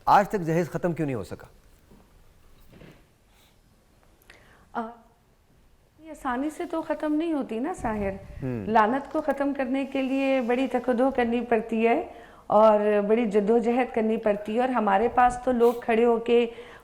आज तक जहेज़ ख़त्म क्यों नहीं हो सका? आसानी से तो ख़त्म नहीं होती ना साहिर। लानत को ख़त्म करने के लिए बड़ी तकद्दो करनी पड़ती है और बड़ी जद्दोजहद करनी पड़ती है। और हमारे पास तो लोग खड़े होके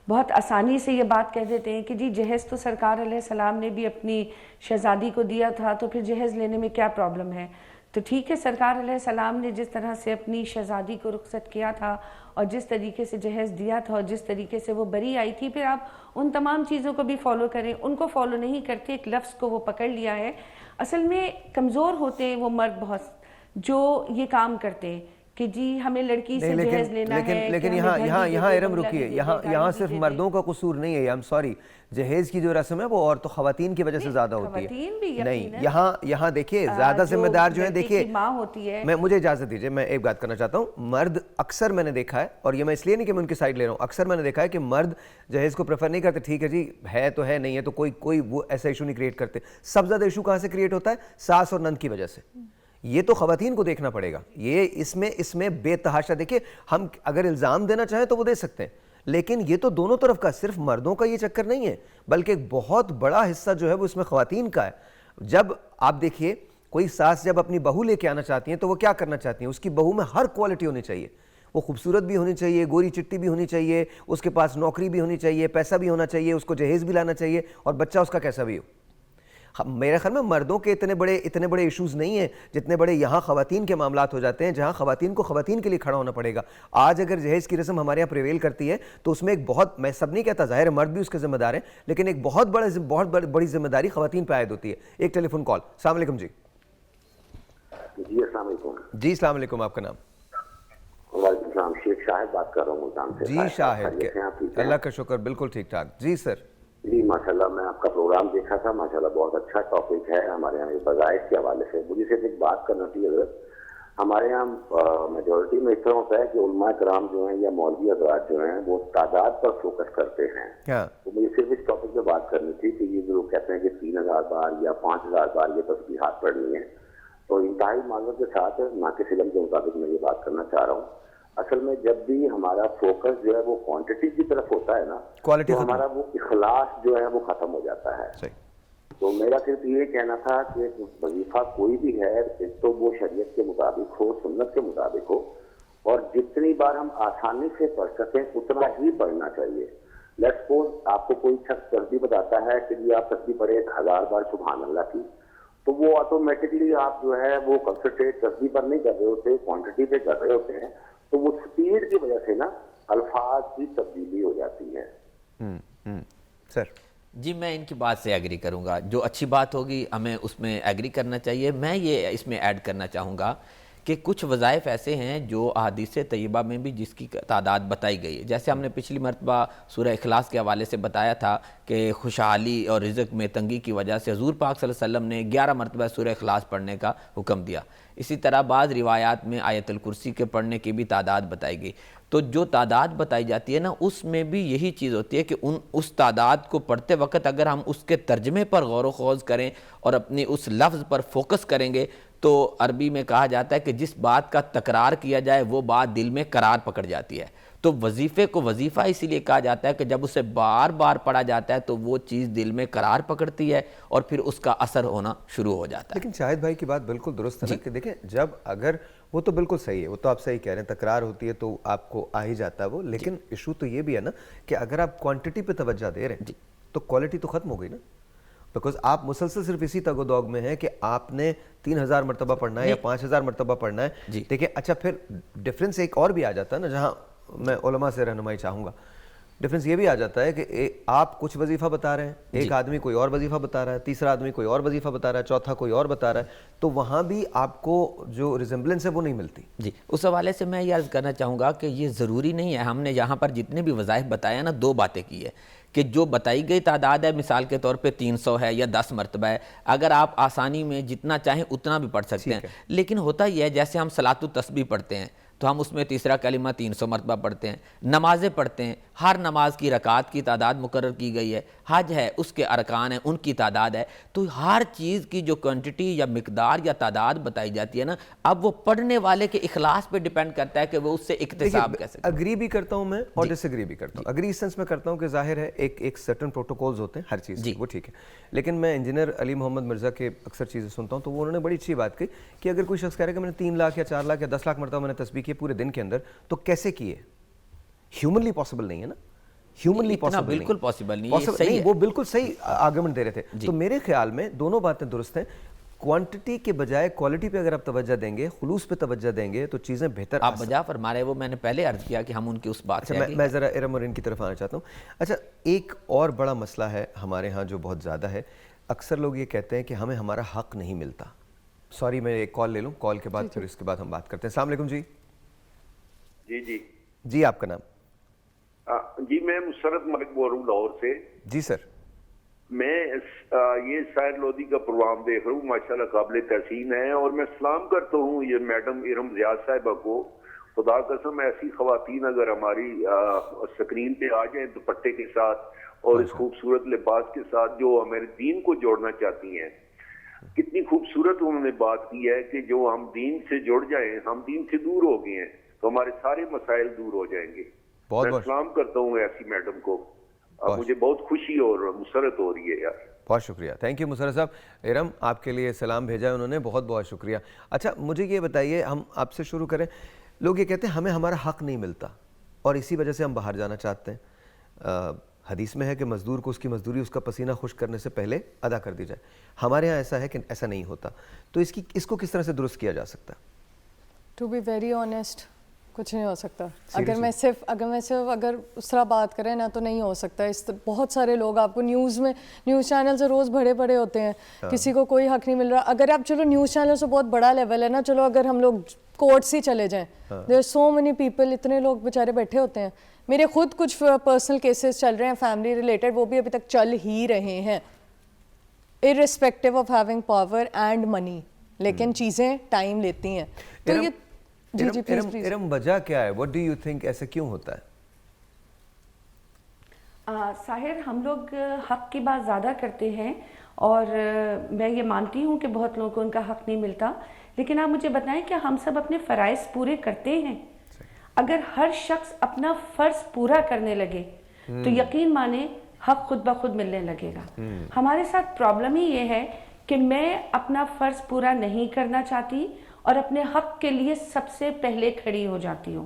बहुत आसानी से ये बात कह देते हैं कि जी जहेज़ तो सरकार अलैहिस्सलाम ने भी अपनी शहज़ादी को दिया था, तो फिर जहेज़ लेने में क्या प्रॉब्लम है। तो ठीक है, सरकार अलैहिस्सलाम ने जिस तरह से अपनी शहज़ादी को रुखसत किया था और जिस तरीके से जहेज़ दिया था और जिस तरीके से वो बरी आई थी, फिर आप उन तमाम चीज़ों को भी फॉलो करें। उनको फॉलो नहीं करते, एक लफ्ज़ को वो पकड़ लिया है। असल में कमज़ोर होते हैं वो मर्द बहुत जो ये काम करते हैं कि जी हमें लड़की से जहेज़ लेना है। लेकिन यहाँ इरम रुकिए, यहाँ सिर्फ मर्दों का कसूर नहीं है। आई एम सॉरी, जहेज़ की जो रस्म है वो और तो ख़वातीन की वजह से ज़्यादा होती है। नहीं, यहाँ देखिए ज़्यादा जिम्मेदार जो है, देखिए माँ होती है। मैं, मुझे इजाज़त दीजिए, मैं एक बात करना चाहता हूँ। मर्द अक्सर मैंने देखा है, और ये मैं इसलिए नहीं कि मैं उनकी साइड ले रहा हूँ, अक्सर मैंने देखा है कि मर्द जहेज़ को प्रेफर नहीं करते। ठीक है जी, है तो है, नहीं है तो कोई वो ऐसा इशू नहीं क्रिएट करते। सबसे ज़्यादा इशू कहाँ से क्रिएट होता है? सास और नंद की वजह से। ये तो ख़वातीन को देखना पड़ेगा। ये इसमें बेतहाशा, देखिए हम अगर इल्ज़ाम देना चाहें तो वो दे सकते हैं, लेकिन ये तो दोनों तरफ का, सिर्फ मर्दों का ये चक्कर नहीं है, बल्कि एक बहुत बड़ा हिस्सा जो है वो इसमें ख़वातीन का है। जब आप देखिए, कोई सास जब अपनी बहू लेके आना चाहती हैं तो वो क्या करना चाहती हैं? उसकी बहू में हर क्वालिटी होनी चाहिए। वो खूबसूरत भी होनी चाहिए, गोरी चिट्टी भी होनी चाहिए, उसके पास नौकरी भी होनी चाहिए, पैसा भी होना चाहिए, उसको जहेज़ भी लाना चाहिए, और बच्चा उसका कैसा भी हो। मेरे ख्याल में मर्दों के इतने बड़े इश्यूज़ नहीं हैं जितने बड़े यहाँ ख़वातीन के मामलात हो जाते हैं, जहाँ ख़वातीन को ख़वातीन के लिए खड़ा होना पड़ेगा। आज अगर जहेज़ की रस्म हमारे यहाँ प्रिवेल करती है तो उसमें एक बहुत, मैं सब नहीं कहता, ज़ाहिर है मर्द भी उसके ज़िम्मेदार हैं, लेकिन एक बहुत बड़ी जिम्मेदारी ख़वातीन पर आयद होती है। एक टेलीफोन कॉल। अस्सलाम वालेकुम जी। जी अस्सलाम वालेकुम। जी अस्सलाम वालेकुम, आपका नाम? वालेकुम सलाम, शेख शाहिद बात कर रहा हूँ मुल्तान से। जी शाहिद, अल्लाह का शुक्र, बिल्कुल ठीक ठाक। जी सर। जी माशाल्लाह, मैं आपका प्रोग्राम देखा था, माशाल्लाह बहुत अच्छा टॉपिक है हमारे यहाँ वज़ाइफ के हवाले से। मुझे सिर्फ एक बात करना थी, अगर हमारे यहाँ मेजोरिटी में इस तरह होता है कि उलमा कराम जो हैं या मौलवी हज़रात जो हैं वो तादाद पर फोकस करते हैं। तो मुझे सिर्फ इस टॉपिक पे बात करनी थी कि ये जो कहते हैं कि 3000 बार या 5000 बार ये तस्बीहात पढ़नी है, तो इंतहाई मालूम के साथ नाक़िस इल्म के मुताबिक मैं ये बात करना चाह रहा हूँ। असल में जब भी हमारा फोकस जो है वो क्वांटिटी की तरफ होता है ना, तो हमारा वो इखलास जो है वो खत्म हो जाता है। तो मेरा सिर्फ ये कहना था कि वजीफा कोई भी है, एक तो वो शरीयत के मुताबिक हो, सुन्नत के मुताबिक हो, और जितनी बार हम आसानी से पढ़ सकें उतना ही पढ़ना चाहिए। लेट्स सपोज आपको कोई शख्स तस्बीह बताता है कि जी आप तस्बीह पढ़े 1000 बार सुभान अल्लाह की, तो वो ऑटोमेटिकली आप जो है वो कंसंट्रेट तस्बीह पर नहीं कर रहे होते, क्वांटिटी पे कर रहे होते हैं। तो वो स्पीड की वजह से ना अल्फाज की तब्दीली हो जाती है। सर जी, मैं इनकी बात से एग्री करूंगा। जो अच्छी बात होगी हमें उसमें एग्री करना चाहिए। मैं ये इसमें ऐड करना चाहूँगा कि कुछ वज़ाइफ ऐसे हैं जो अहादीस तय्यबा में भी जिसकी तादाद बताई गई है। जैसे हमने पिछली मरतबा सूरह इखलास के हवाले से बताया था कि खुशहाली और रिज़्क में तंगी की वजह से हुज़ूर पाक सल्लल्लाहु अलैहि वसल्लम ने 11 मरतबा सूरह इखलास पढ़ने का हुक्म दिया। इसी तरह बाज़ रिवायात में आयतुल कुर्सी के पढ़ने की भी तादाद बताई गई। तो जो तादाद बताई जाती है ना, उसमें भी यही चीज़ होती है कि उस तादाद को पढ़ते वक्त अगर हम उसके तर्जमे पर गौर व खौज़ करें और अपने उस लफ्ज़ पर फोकस करेंगे तो अरबी में कहा जाता है कि जिस बात का तकरार किया जाए वो बात दिल में करार पकड़ जाती है। तो वजीफ़े को वजीफ़ा इसीलिए कहा जाता है कि जब उसे बार बार पढ़ा जाता है तो वो चीज़ दिल में करार पकड़ती है और फिर उसका असर होना शुरू हो जाता है। लेकिन शाहिद भाई की बात बिल्कुल दुरुस्त है ना कि देखें, जब अगर वो तो बिल्कुल सही है, वो तो आप सही कह रहे हैं, तकरार होती है तो आपको आ ही जाता है वो, लेकिन इशू तो ये भी है ना कि अगर आप क्वांटिटी पे तवज्जो दे रहे हैं तो क्वालिटी तो खत्म हो गई ना। बिकॉज आप मुसलसल सिर्फ इसी तगोदौग में है कि आपने 3000 मरतबा पढ़ना है या 5000 मरतबा पढ़ना है। देखिए, अच्छा फिर डिफरेंस एक और भी आ जाता है ना, जहाँ मैं उलमा से रहनुमाई चाहूँगा। डिफरेंस ये भी आ जाता है कि आप कुछ वजीफ़ा बता रहे हैं, एक आदमी कोई और वजीफ़ा बता रहा है, तीसरा आदमी कोई और वजीफ़ा बता रहा है, चौथा कोई और बता रहा है, तो वहाँ भी आपको जो रिजेम्बलेंस है वो नहीं मिलती। जी, उस हवाले से मैं ये अर्ज़ करना चाहूँगा कि ये ज़रूरी नहीं है। हमने यहाँ पर जितने भी वज़ाइफ बताया ना, 2 बातें की है कि जो बताई गई तादाद है, मिसाल के तौर पे 300 है या 10 मरतबा है, अगर आप आसानी में जितना चाहें उतना भी पढ़ सकते हैं। लेकिन होता यह है, जैसे हम सलातु तस्बीह पढ़ते हैं तो हम उसमें तीसरा कलिमा 300 मरतबा पढ़ते हैं। नमाज़ें पढ़ते हैं, हर नमाज की रकात की तादाद मुकर्रर की गई है। हज है, उसके अरकान हैं, उनकी तादाद है। तो हर चीज़ की जो क्वांटिटी या मिकदार या तादाद बताई जाती है ना, अब वो पढ़ने वाले के इखलास पे डिपेंड करता है कि वो उससे इक्तिसाब कैसे। अग्री भी करता हूँ मैं और डिसएग्री भी करता हूँ। अग्री इस सेंस में करता हूँ कि जाहिर है एक सर्टन प्रोटोकॉल्स होते हैं हर चीज़, वो ठीक है। लेकिन मैं इंजीनियर अली मोहम्मद मिर्ज़ा के अक्सर चीज़ें सुनता हूँ तो वो उन्होंने बड़ी अच्छी बात की कि अगर कोई शख्स कह रहा है कि मैंने 3 लाख या 4 लाख या 10 लाख मरतबा मैंने तस्बीह की पूरे दिन के अंदर, तो कैसे किए? ह्यूमनली पॉसिबल नहीं है ना, ह्यूमनली पॉसिबल बिल्कुल पॉसिबल नहीं, नहीं, वो बिल्कुल सही आर्गुमेंट दे रहे थे। तो मेरे ख्याल में दोनों बातें दुरुस्त हैं। क्वांटिटी के बजाय क्वालिटी पे अगर आप तवज्जो देंगे, खुलूस पे तवज्जो देंगे तो चीज़ें बेहतर आप बजा फरमा रहे, वो मैंने पहले अर्ज किया कि हम उनकी उस बात से मैं ज़रा इरम और इनकी तरफ आना चाहता हूँ। अच्छा, एक और बड़ा मसला है हमारे यहाँ जो बहुत ज़्यादा है, अक्सर लोग ये कहते हैं कि हमें हमारा हक़ नहीं मिलता। सॉरी, मैं एक कॉल ले लूँ, कॉल के बाद फिर इसके बाद हम बात करते हैं। अस्सलाम वालेकुम जी। जी, आपका नाम? जी, मैं मुशर्रफ मलिक बोल रहा हूँ लाहौर से। जी सर। मैं ये शायर लोधी का प्रोग्राम देख रहा हूँ, माशाल्लाह काबिल तहसीन है, और मैं सलाम करता हूँ ये मैडम इरम रियाज साहिबा को। खुदा कसम, ऐसी खवातीन अगर हमारी स्क्रीन पे आ जाए दुपट्टे के साथ और इस खूबसूरत लिबास के साथ, जो हमारे दीन को जोड़ना चाहती हैं, कितनी खूबसूरत उन्होंने बात की है कि जो हम दीन से जुड़ जाएं, हम दीन से दूर हो गए हैं तो हमारे सारे मसाइल दूर हो जाएंगे। मैं सलाम करता हूँ ऐसी मैडम को। मुझे बहुत खुशी और मुसरत हो रही है यार। बहुत शुक्रिया, थैंक यू मुसर्रफ साहब। इरम, आपके लिए सलाम भेजा है उन्होंने, बहुत बहुत शुक्रिया। अच्छा, मुझे ये बताइए, हम आपसे शुरू करें। लोग ये कहते हैं हमें हमारा हक़ नहीं मिलता और इसी वजह से हम बाहर जाना चाहते हैं। हदीस में है कि मज़दूर को उसकी मज़दूरी उसका पसीना खुश करने से पहले अदा कर दी जाए। हमारे यहाँ ऐसा है कि ऐसा नहीं होता, तो इसको किस तरह से दुरुस्त किया जा सकता है? टू बी वेरी ऑनेस्ट, कुछ नहीं हो सकता। अगर मैं सिर्फ अगर उस तरह बात करें ना तो नहीं हो सकता। बहुत सारे लोग आपको न्यूज़ चैनल से रोज़ भरे पड़े होते हैं। किसी को कोई हक नहीं मिल रहा। अगर आप चलो न्यूज़ चैनल से बहुत बड़ा लेवल है ना, चलो अगर हम लोग कोर्ट से चले जाएं, देयर सो मेनी पीपल, इतने लोग बेचारे बैठे होते हैं। मेरे खुद कुछ पर्सनल केसेस चल रहे हैं फैमिली रिलेटेड, वो भी अभी तक चल ही रहे हैं, irrespective of having power and money. लेकिन चीज़ें टाइम लेती हैं। तो ये जी प्लीज। इरम, वजह क्या है? व्हाट डू यू थिंक, ऐसे क्यों होता है? साहिर, हम लोग हक़ की बात ज़्यादा करते हैं और मैं ये मानती हूँ कि बहुत लोगों को उनका हक़ नहीं मिलता, लेकिन आप मुझे बताएं कि हम सब अपने फ़राइज़ पूरे करते हैं? अगर हर शख्स अपना फ़र्ज़ पूरा करने लगे तो यकीन माने हक़ खुद ब खुद मिलने लगेगा। हमारे साथ प्रॉब्लम ही ये है कि मैं अपना फ़र्ज़ पूरा नहीं करना चाहती और अपने हक़ के लिए सबसे पहले खड़ी हो जाती हूँ।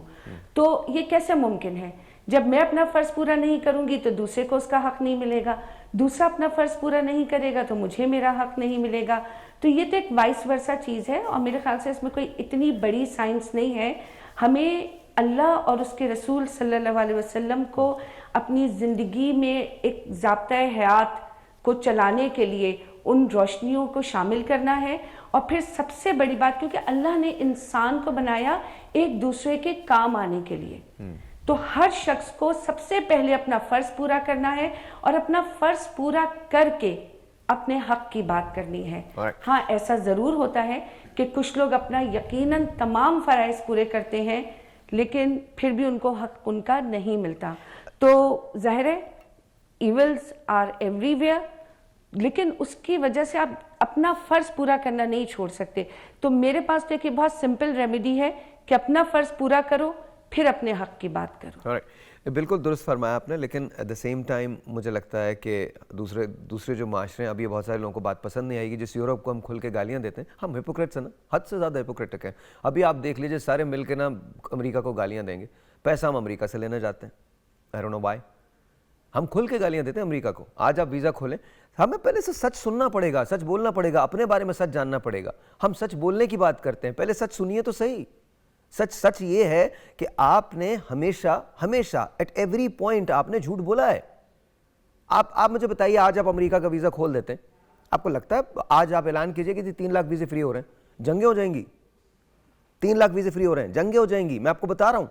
तो ये कैसे मुमकिन है? जब मैं अपना फ़र्ज़ पूरा नहीं करूँगी तो दूसरे को उसका हक़ नहीं मिलेगा, दूसरा अपना फ़र्ज़ पूरा नहीं करेगा तो मुझे मेरा हक़ नहीं मिलेगा। तो ये तो एक वाइस वर्सा चीज़ है और मेरे ख्याल से इसमें कोई इतनी बड़ी साइंस नहीं है। हमें अल्लाह और उसके रसूल सल्लल्लाहु अलैहि वसल्लम को अपनी ज़िंदगी में एक ज़ाब्ता हयात को चलाने के लिए उन रोशनियों को शामिल करना है। और फिर सबसे बड़ी बात, क्योंकि अल्लाह ने इंसान को बनाया एक दूसरे के काम आने के लिए, तो हर शख्स को सबसे पहले अपना फ़र्ज़ पूरा करना है और अपना फ़र्ज़ पूरा करके अपने हक की बात करनी है। हाँ, ऐसा ज़रूर होता है कि कुछ लोग अपना यकीनन तमाम फ़राइज़ पूरे करते हैं लेकिन फिर भी उनको हक उनका नहीं मिलता। तो ज़ाहिर है इविल्स आर एवरीवेयर, लेकिन उसकी वजह से आप अपना फ़र्ज़ पूरा करना नहीं छोड़ सकते। तो मेरे पास तो एक बहुत सिंपल रेमेडी है कि अपना फ़र्ज़ पूरा करो फिर अपने हक की बात करो। बिल्कुल दुरुस्त फरमाया आपने, लेकिन एट द सेम टाइम मुझे लगता है कि दूसरे जो माशरे हैं, अभी बहुत सारे लोगों को बात पसंद नहीं आएगी। जिस यूरोप को हम खुल के गालियाँ देते हैं, हम हिपोक्रेट्स हैं ना, हद से ज़्यादा हिपोक्रेटिक हैं। अभी आप देख लीजिए, सारे मिल के ना अमेरिका को गालियाँ देंगे, पैसा हम अमेरिका से लेने जाते हैं। आई डोंट नो व्हाई, हम खुल के गालियाँ देते हैं अमेरिका को। आज आप वीज़ा खोलें, हमें पहले से सच सुनना पड़ेगा, सच बोलना पड़ेगा, अपने बारे में सच जानना पड़ेगा। हम सच बोलने की बात करते हैं, पहले सच सुनिए तो सही। सच ये है कि आपने हमेशा एट एवरी पॉइंट आपने झूठ बोला है। आप मुझे बताइए, आज आप अमेरिका का वीज़ा खोल देते हैं, आपको लगता है आज आप ऐलान कीजिए कि 3 लाख वीज़े फ्री हो रहे हैं, जंगें हो जाएंगी। 3 लाख वीज़े फ्री हो रहे हैं, जंगें हो जाएंगी, मैं आपको बता रहा हूँ।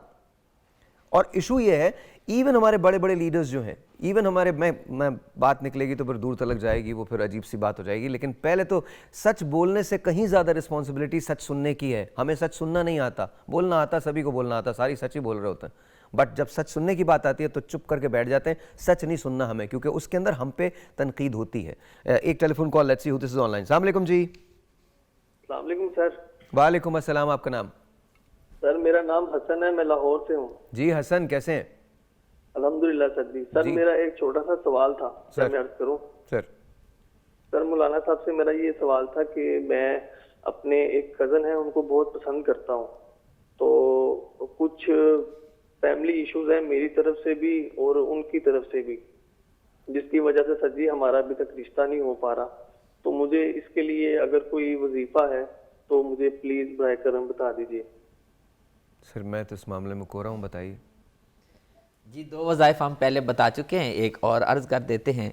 और इशू ये है, इवन हमारे बड़े बड़े लीडर्स जो हैं, इवन हमारे मैं बात निकलेगी तो फिर दूर तलक जाएगी, वो फिर अजीब सी बात हो जाएगी। लेकिन पहले तो सच बोलने से कहीं ज़्यादा रिस्पॉन्सिबिलिटी सच सुनने की है। हमें सच सुनना नहीं आता, बोलना आता, सभी को बोलना आता, सारी सच ही बोल रहे होते हैं। बट जब सच सुनने की बात आती है तो चुप करके बैठ जाते हैं, सच नहीं सुनना हमें, क्योंकि उसके अंदर हम पे तनकीद होती है। एक telephone call, let's see who this is online. अस्सलाम वालेकुम जी। अस्सलाम वालेकुम सर। वालेकुम अस्सलाम, आपका नाम? सर मेरा नाम हसन है, मैं लाहौर से हूँ। जी हसन, कैसे हैं? अल्हम्दुलिल्लाह सर जी। सर मेरा एक छोटा सा सवाल था, सर मैं अर्ज करूँ? सर मौलाना साहब से मेरा ये सवाल था कि मैं अपने एक कज़न है, उनको बहुत पसंद करता हूँ, तो कुछ फैमिली इश्यूज हैं मेरी तरफ से भी और उनकी तरफ से भी, जिसकी वजह से सर जी हमारा अभी तक रिश्ता नहीं हो पा रहा। तो मुझे इसके लिए अगर कोई वजीफा है तो मुझे प्लीज बराए करम बता दीजिए। सर मैं तो इस मामले में कोरा हूँ, बताइए। जी 2 वज़ाइफ हम पहले बता चुके हैं, एक और अर्ज़ कर देते हैं।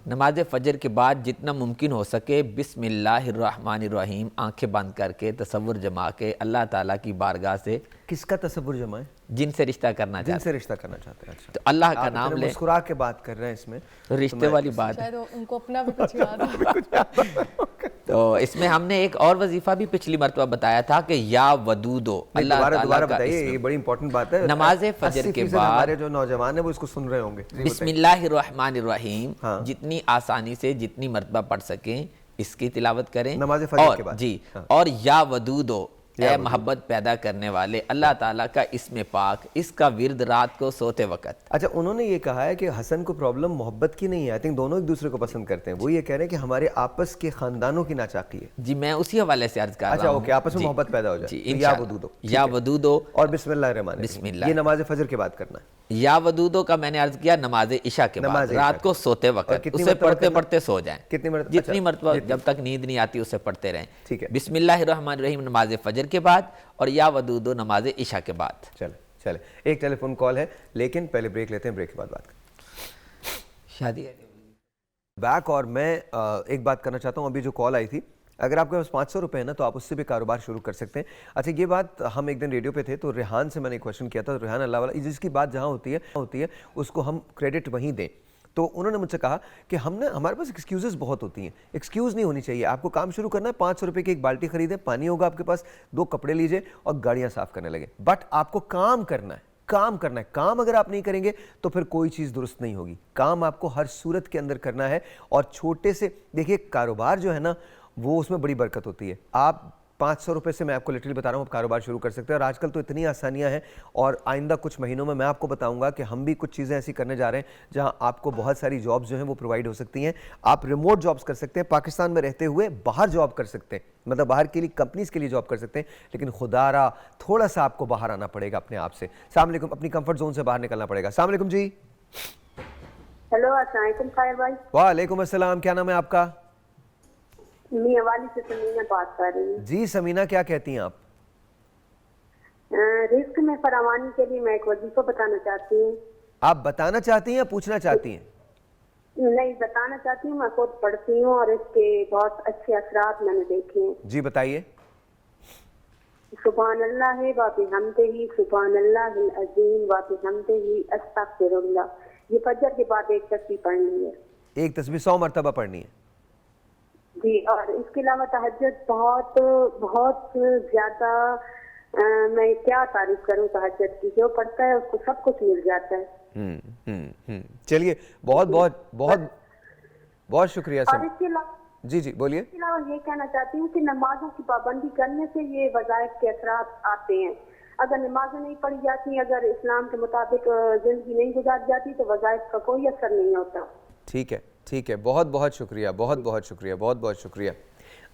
नमाज फ़जर के बाद जितना मुमकिन हो सके बिस्मिल्लाहिर्रहमानिर्रहीम आंखें बंद करके तसव्वुर जमा के अल्लाह ताला की बारगाह से। किसका तसव्वुर जमा है? जिनसे रिश्ता करना चाहते हैं। जिनसे रिश्ता करना चाहते हैं, अच्छा। तो अल्लाह का नाम ले, मुस्कुरा के बात कर रहे हैं इसमें, तो रिश्ते वाली बात शायद उनको अपना भी कुछ याद है। तो इसमें हमने एक और वजीफा भी पिछली मरतबा बताया था कि या वदूदो, अल्लाह दोबारा बताइए, ये बड़ी इंपॉर्टेंट बात है। नमाज फजर के बाद हमारे जो नौजवान है वो इसको सुन रहे होंगे। बिस्मिल्लाहिर्रहमानिर्रहीम जितनी आसानी से जितनी मरतबा पढ़ सकें इसकी तिलावत करें नमाज फजर के बाद। जी, और या वदूदो, ए मोहब्बत पैदा करने वाले, अल्लाह ताला का इसमें पाक, इसका विर्द रात को सोते वक्त। अच्छा, उन्होंने ये कहा है कि हसन को प्रॉब्लम मोहब्बत की नहीं है, आई थिंक दोनों एक दूसरे को पसंद करते हैं। वो ये कह रहे हैं कि हमारे आपस के खानदानों की नाचाकी है। जी मैं उसी हवाले से अर्ज कर रहा हूं। अच्छा ओके, आपस में मोहब्बत पैदा हो जाए। या वदूदो, या वदूदो और बिस्मिल्लाह, ये नमाज फजर के बाद करना है। या वदूदो का मैंने अर्ज किया नमाज इशा के बाद, रात को सोते वक्त, उसे पढ़ते पढ़ते सो जाएं। कितनी मरतबा? जितनी मरतबा जब तक नींद नहीं आती उसे पढ़ते रहें। ठीक है। बिस्मिल्लाहिर्रहमानिर्रहीम नमाज फजर के बाद और या वदूदो नमाज इशा के बाद। चले एक टेलीफोन कॉल है, लेकिन पहले ब्रेक लेते हैं, ब्रेक के बाद बात शादी बैक। और मैं एक बात करना चाहता हूँ, अभी जो कॉल आई थी, अगर आपके पास 500 रुपये है ना तो आप उससे भी कारोबार शुरू कर सकते हैं। अच्छा, ये बात हम एक दिन रेडियो पे थे तो रेहान से मैंने क्वेश्चन किया था, रेहान अल्लाह वाला, जिसकी बात जहाँ होती है उसको हम क्रेडिट वहीं दें। तो उन्होंने मुझसे कहा कि हमने हमारे पास एक्सक्यूज़ेस बहुत होती हैं, एक्सक्यूज़ नहीं होनी चाहिए। आपको काम शुरू करना है, 500 रुपये की एक बाल्टी खरीदें, पानी होगा आपके पास, 2 कपड़े लीजिए और गाड़ियाँ साफ़ करने लगे। बट आपको काम करना है, काम अगर आप नहीं करेंगे तो फिर कोई चीज़ दुरुस्त नहीं होगी। काम आपको हर सूरत के अंदर करना है। और छोटे से देखिए, कारोबार जो है ना वो उसमें बड़ी बरकत होती है। आप 500 रुपये से, मैं आपको लिटरली बता रहा हूँ, आप कारोबार शुरू कर सकते हैं। और आजकल तो इतनी आसानियाँ हैं, और आइंदा कुछ महीनों में मैं आपको बताऊंगा कि हम भी कुछ चीज़ें ऐसी करने जा रहे हैं जहां आपको बहुत सारी जॉब्स जो हैं वो प्रोवाइड हो सकती हैं। आप रिमोट जॉब्स कर सकते हैं, पाकिस्तान में रहते हुए बाहर जॉब कर सकते हैं, मतलब बाहर के लिए कंपनीज के लिए जॉब कर सकते हैं। लेकिन खुदारा थोड़ा सा आपको बाहर आना पड़ेगा अपने आप से। अस्सलाम वालेकुम, अपनी कंफर्ट जोन से बाहर निकलना पड़ेगा। अस्सलाम वालेकुम जी। हेलो, अस्सलाम वालेकुम खायर भाई। वालेकुम अस्सलाम, क्या नाम है आपका? मियाँवाली से समीना बात कर रही हूँ। जी समीना, क्या कहती हैं आप? रिस्क में फरावानी के लिए मैं एक वजीफा बताना चाहती हूँ। आप बताना चाहती हैं या पूछना चाहती हैं? नहीं, बताना चाहती हूँ, मैं खुद पढ़ती हूँ और इसके बहुत अच्छे असरात मैंने देखे हैं। जी बताइए। सुभान अल्लाह व बिहम्दिही, सुभान अल्लाहिल अज़ीम व बिहम्दिही, अस्तगफिरुल्लाह। ये फजर के बाद एक तस्बीह पढ़नी है। एक तस्बीह 100 मरतबा पढ़नी है जी। और इसके अलावा तहज्जुद बहुत बहुत ज्यादा, मैं क्या तारीफ करूं तहज्जुद की, जो पढ़ता है उसको सब कुछ मिल जाता है। चलिए, बहुत बहुत बहुत बहुत शुक्रिया और इसके अलावा जी बोलिए। इसके अलावा ये कहना चाहती हूँ कि नमाजों की पाबंदी करने से ये वज़ाइफ के असरात आते हैं। अगर नमाजें नहीं पढ़ी जाती, अगर इस्लाम के मुताबिक जिंदगी नहीं गुजारी जाती, तो वज़ाइफ का कोई असर नहीं होता। ठीक है, ठीक है, बहुत बहुत शुक्रिया, बहुत बहुत शुक्रिया, बहुत बहुत शुक्रिया।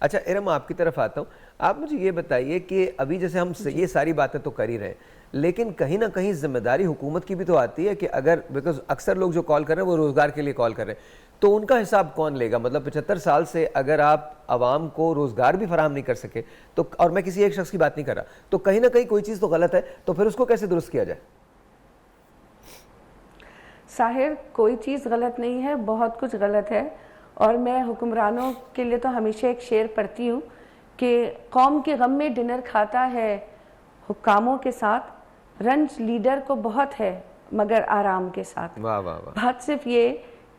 अच्छा इरम, आपकी तरफ आता हूँ। आप मुझे ये बताइए कि अभी जैसे हम ये सारी बातें तो कर ही रहे हैं, लेकिन कहीं ना कहीं जिम्मेदारी हुकूमत की भी तो आती है कि अगर, बिकॉज अक्सर लोग जो कॉल कर रहे हैं वो रोज़गार के लिए कॉल कर रहे हैं, तो उनका हिसाब कौन लेगा? मतलब 75 साल से अगर आप आवाम को रोज़गार भी फराहम नहीं कर सके तो, और मैं किसी एक शख्स की बात नहीं कर रहा, तो कहीं ना कहीं कोई चीज़ तो गलत है, तो फिर उसको कैसे दुरुस्त किया जाए? साहिर, कोई चीज़ गलत नहीं है, बहुत कुछ गलत है। और मैं हुक्मरानों के लिए तो हमेशा एक शेर पढ़ती हूँ कि कौम के गम में डिनर खाता है हुक्कामों के साथ, रंज लीडर को बहुत है मगर आराम के साथ। वाह वाह वाह। बात सिर्फ ये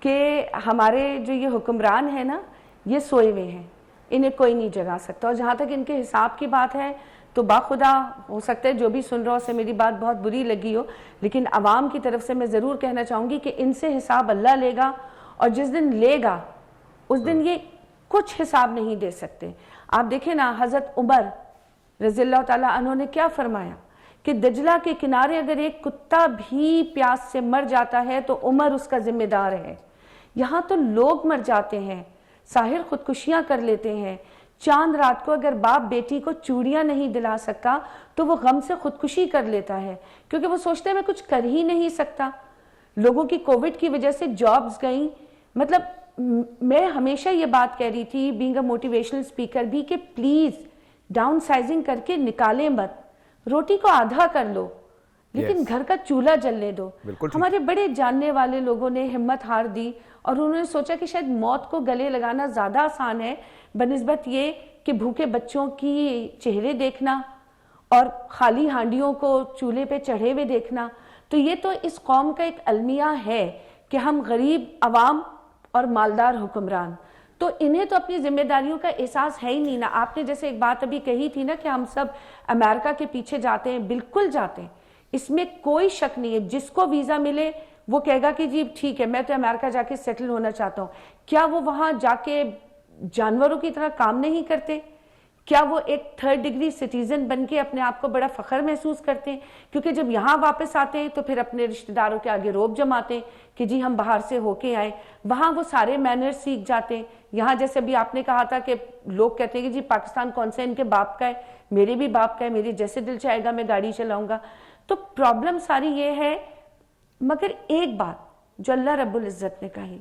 कि हमारे जो ये हुक्मरान है ना, ये सोए हुए हैं, इन्हें कोई नहीं जगा सकता। और जहाँ तक इनके हिसाब की बात है तो बाखुदा हो सकता है जो भी सुन रहा हो से मेरी बात बहुत बुरी लगी हो, लेकिन आवाम की तरफ से मैं ज़रूर कहना चाहूँगी कि इनसे हिसाब अल्लाह लेगा, और जिस दिन लेगा उस दिन ये कुछ हिसाब नहीं दे सकते। आप देखें ना, हज़रत उमर रज़ियल्लाहु ताला अन्हु ने क्या फरमाया कि दजला के किनारे अगर एक कुत्ता भी प्यास से मर जाता है तो उमर उसका जिम्मेदार है। यहाँ तो लोग मर जाते हैं, साहिर खुदकुशियाँ कर लेते हैं। चांद रात को अगर बाप बेटी को चूड़ियाँ नहीं दिला सकता तो वो गम से खुदकुशी कर लेता है, क्योंकि वो सोचते हैं मैं कुछ कर ही नहीं सकता। लोगों की कोविड की वजह से जॉब्स गई। मतलब मैं हमेशा ये बात कह रही थी, बीइंग अ मोटिवेशनल स्पीकर भी, कि प्लीज़ डाउन साइजिंग करके निकाले मत, रोटी को आधा कर लो, लेकिन घर का चूल्हा जलने दो। हमारे बड़े जानने वाले लोगों ने हिम्मत हार दी और उन्होंने सोचा कि शायद मौत को गले लगाना ज़्यादा आसान है बनिस्बत ये कि भूखे बच्चों की चेहरे देखना और खाली हांडियों को चूल्हे पे चढ़े हुए देखना। तो ये तो इस कौम का एक अलमिया है कि हम गरीब अवाम और मालदार हुक्मरान, तो इन्हें तो अपनी जिम्मेदारियों का एहसास है ही नहीं ना। आपने जैसे एक बात अभी कही थी ना कि हम सब अमेरिका के पीछे जाते हैं, बिल्कुल जाते हैं, इसमें कोई शक नहीं है। जिसको वीज़ा मिले वो कहेगा कि जी ठीक है, मैं तो अमेरिका जाके सेटल होना चाहता हूँ। क्या वो वहाँ जाके जानवरों की तरह काम नहीं करते? क्या वो एक 3rd डिग्री सिटीजन बन के अपने आप को बड़ा फ़ख्र महसूस करते हैं? क्योंकि जब यहाँ वापस आते हैं तो फिर अपने रिश्तेदारों के आगे रोब जमाते हैं कि जी हम बाहर से होके आए। वहाँ वो सारे मैनर्स सीख जाते हैं। यहाँ जैसे अभी आपने कहा था कि लोग कहते हैं कि जी पाकिस्तान कौन सा इनके बाप का है, मेरे भी बाप का है, मेरे जैसे दिल चाहेगा मैं गाड़ी चलाऊँगा। तो प्रॉब्लम सारी ये है। मगर एक बात जो अल्लाह रब्बुल इज़्ज़त ने कही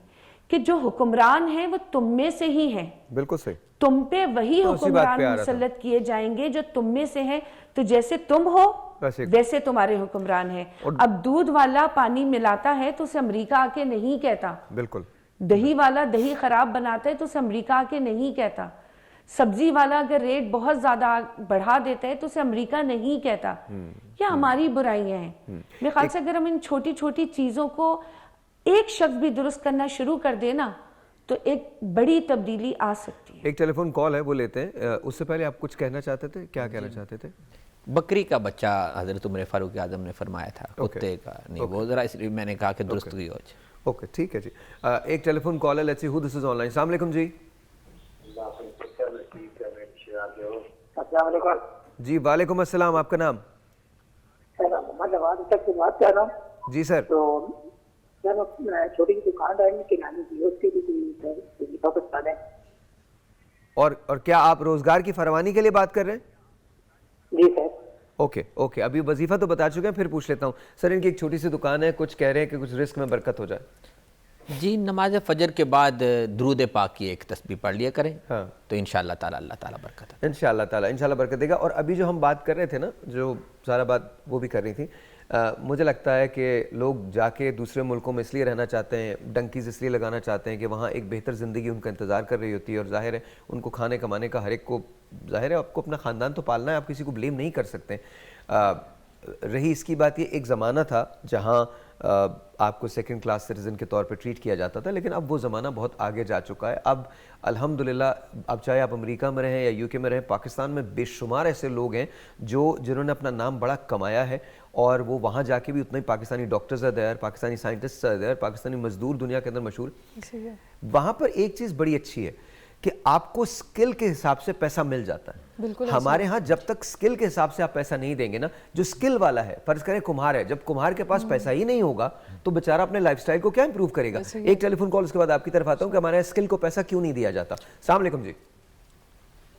कि जो हुक्मरान है वो तुम में से ही है। बिल्कुल सही। तुम पे वही हुक्मरान मुसल्लत किए जाएंगे जो तुम में से हैं। तो जैसे तुम हो वैसे तुम्हारे हुक्मरान हैं। अब दूध वाला पानी मिलाता है तो उसे अमेरिका आके नहीं कहता। बिल्कुल। दही वाला दही खराब बनाता है तो उसे अमेरिका आके नहीं कहता। सब्जी वाला अगर रेट बहुत ज्यादा बढ़ा देता है तो उसे अमेरिका नहीं कहता। ये हमारी बुराइयां हैं। मेरे ख्याल से अगर हम इन छोटी छोटी चीजों को एक शख्स भी दुरुस्त करना शुरू कर देना तो एक बड़ी तब्दीली आ सकती है। एक टेलीफोन कॉल है, वो लेते हैं। उससे पहले आप कुछ कहना चाहते थे? क्या कहना चाहते थे? बकरी का बच्चा हजरत उमर फारूक आजम ने फरमाया था, कुत्ते का नहीं। वो जरा इसलिए मैंने कहा कि दुरुस्त की हो। ओके, ठीक है जी। एक टेलीफोन कॉल है, let's see who this is online. अस्सलाम वालेकुम जी। जी वालेकुम अस्सलाम। आपका नाम? बात कर रहा हूँ जी सर। तो छोटी सी दुकान डालने की नानी थी, उसके भी पाकिस्तान है। और क्या आप रोजगार की फरमानी के लिए बात कर रहे हैं? जी सर। ओके ओके, अभी वजीफा तो बता चुके हैं, फिर पूछ लेता हूँ। सर इनकी एक छोटी सी दुकान है, कुछ कह रहे हैं कि कुछ रिस्क में बरकत हो जाए। जी, नमाज फजर के बाद दुरूद पाक की एक तस्बीह पढ़ लिया करें। हाँ। तो इंशाअल्लाह ताला अल्लाह ताला बरकत है। इंशाअल्लाह बरकत देगा। और अभी जो हम बात कर रहे थे ना, जो सारा बात वो भी कर रही थी, मुझे लगता है कि लोग जाके दूसरे मुल्कों में इसलिए रहना चाहते हैं, डंकीज इसलिए लगाना चाहते हैं कि वहाँ एक बेहतर ज़िंदगी उनका इंतज़ार कर रही होती है, और जाहिर है उनको खाने कमाने का हर एक को, जाहिर है आपको अपना ख़ानदान तो पालना है, आप किसी को ब्लेम नहीं कर सकते। रही इसकी बात, ये एक ज़माना था जहाँ आपको सेकंड क्लास सिटीज़न के तौर पे ट्रीट किया जाता था, लेकिन अब वो ज़माना बहुत आगे जा चुका है। अब अल्हम्दुलिल्लाह, अब चाहे आप अमेरिका में रहें या यूके में रहें, पाकिस्तान में बेशुमार ऐसे लोग हैं जिन्होंने अपना नाम बड़ा कमाया है, और वो वहाँ जाके भी उतना ही Pakistani doctors are there, Pakistani scientist are there, Pakistani मजदूर दुनिया के अंदर मशहूर। वहाँ पर एक चीज़ बड़ी अच्छी है कि आपको स्किल के हिसाब से पैसा मिल जाता है। हमारे यहाँ जब तक स्किल के हिसाब से आप पैसा नहीं देंगे ना, जो स्किल वाला है, फर्ज करें कुम्हार है, जब कुम्हार के पास पैसा ही नहीं होगा तो बेचारा अपने लाइफस्टाइल को क्या इंप्रूव करेगा। एक टेलीफोन कॉल, उसके बाद आपकी तरफ आता हूँ कि हमारे स्किल को पैसा क्यों नहीं दिया जाता। अस्सलाम वालेकुम जी।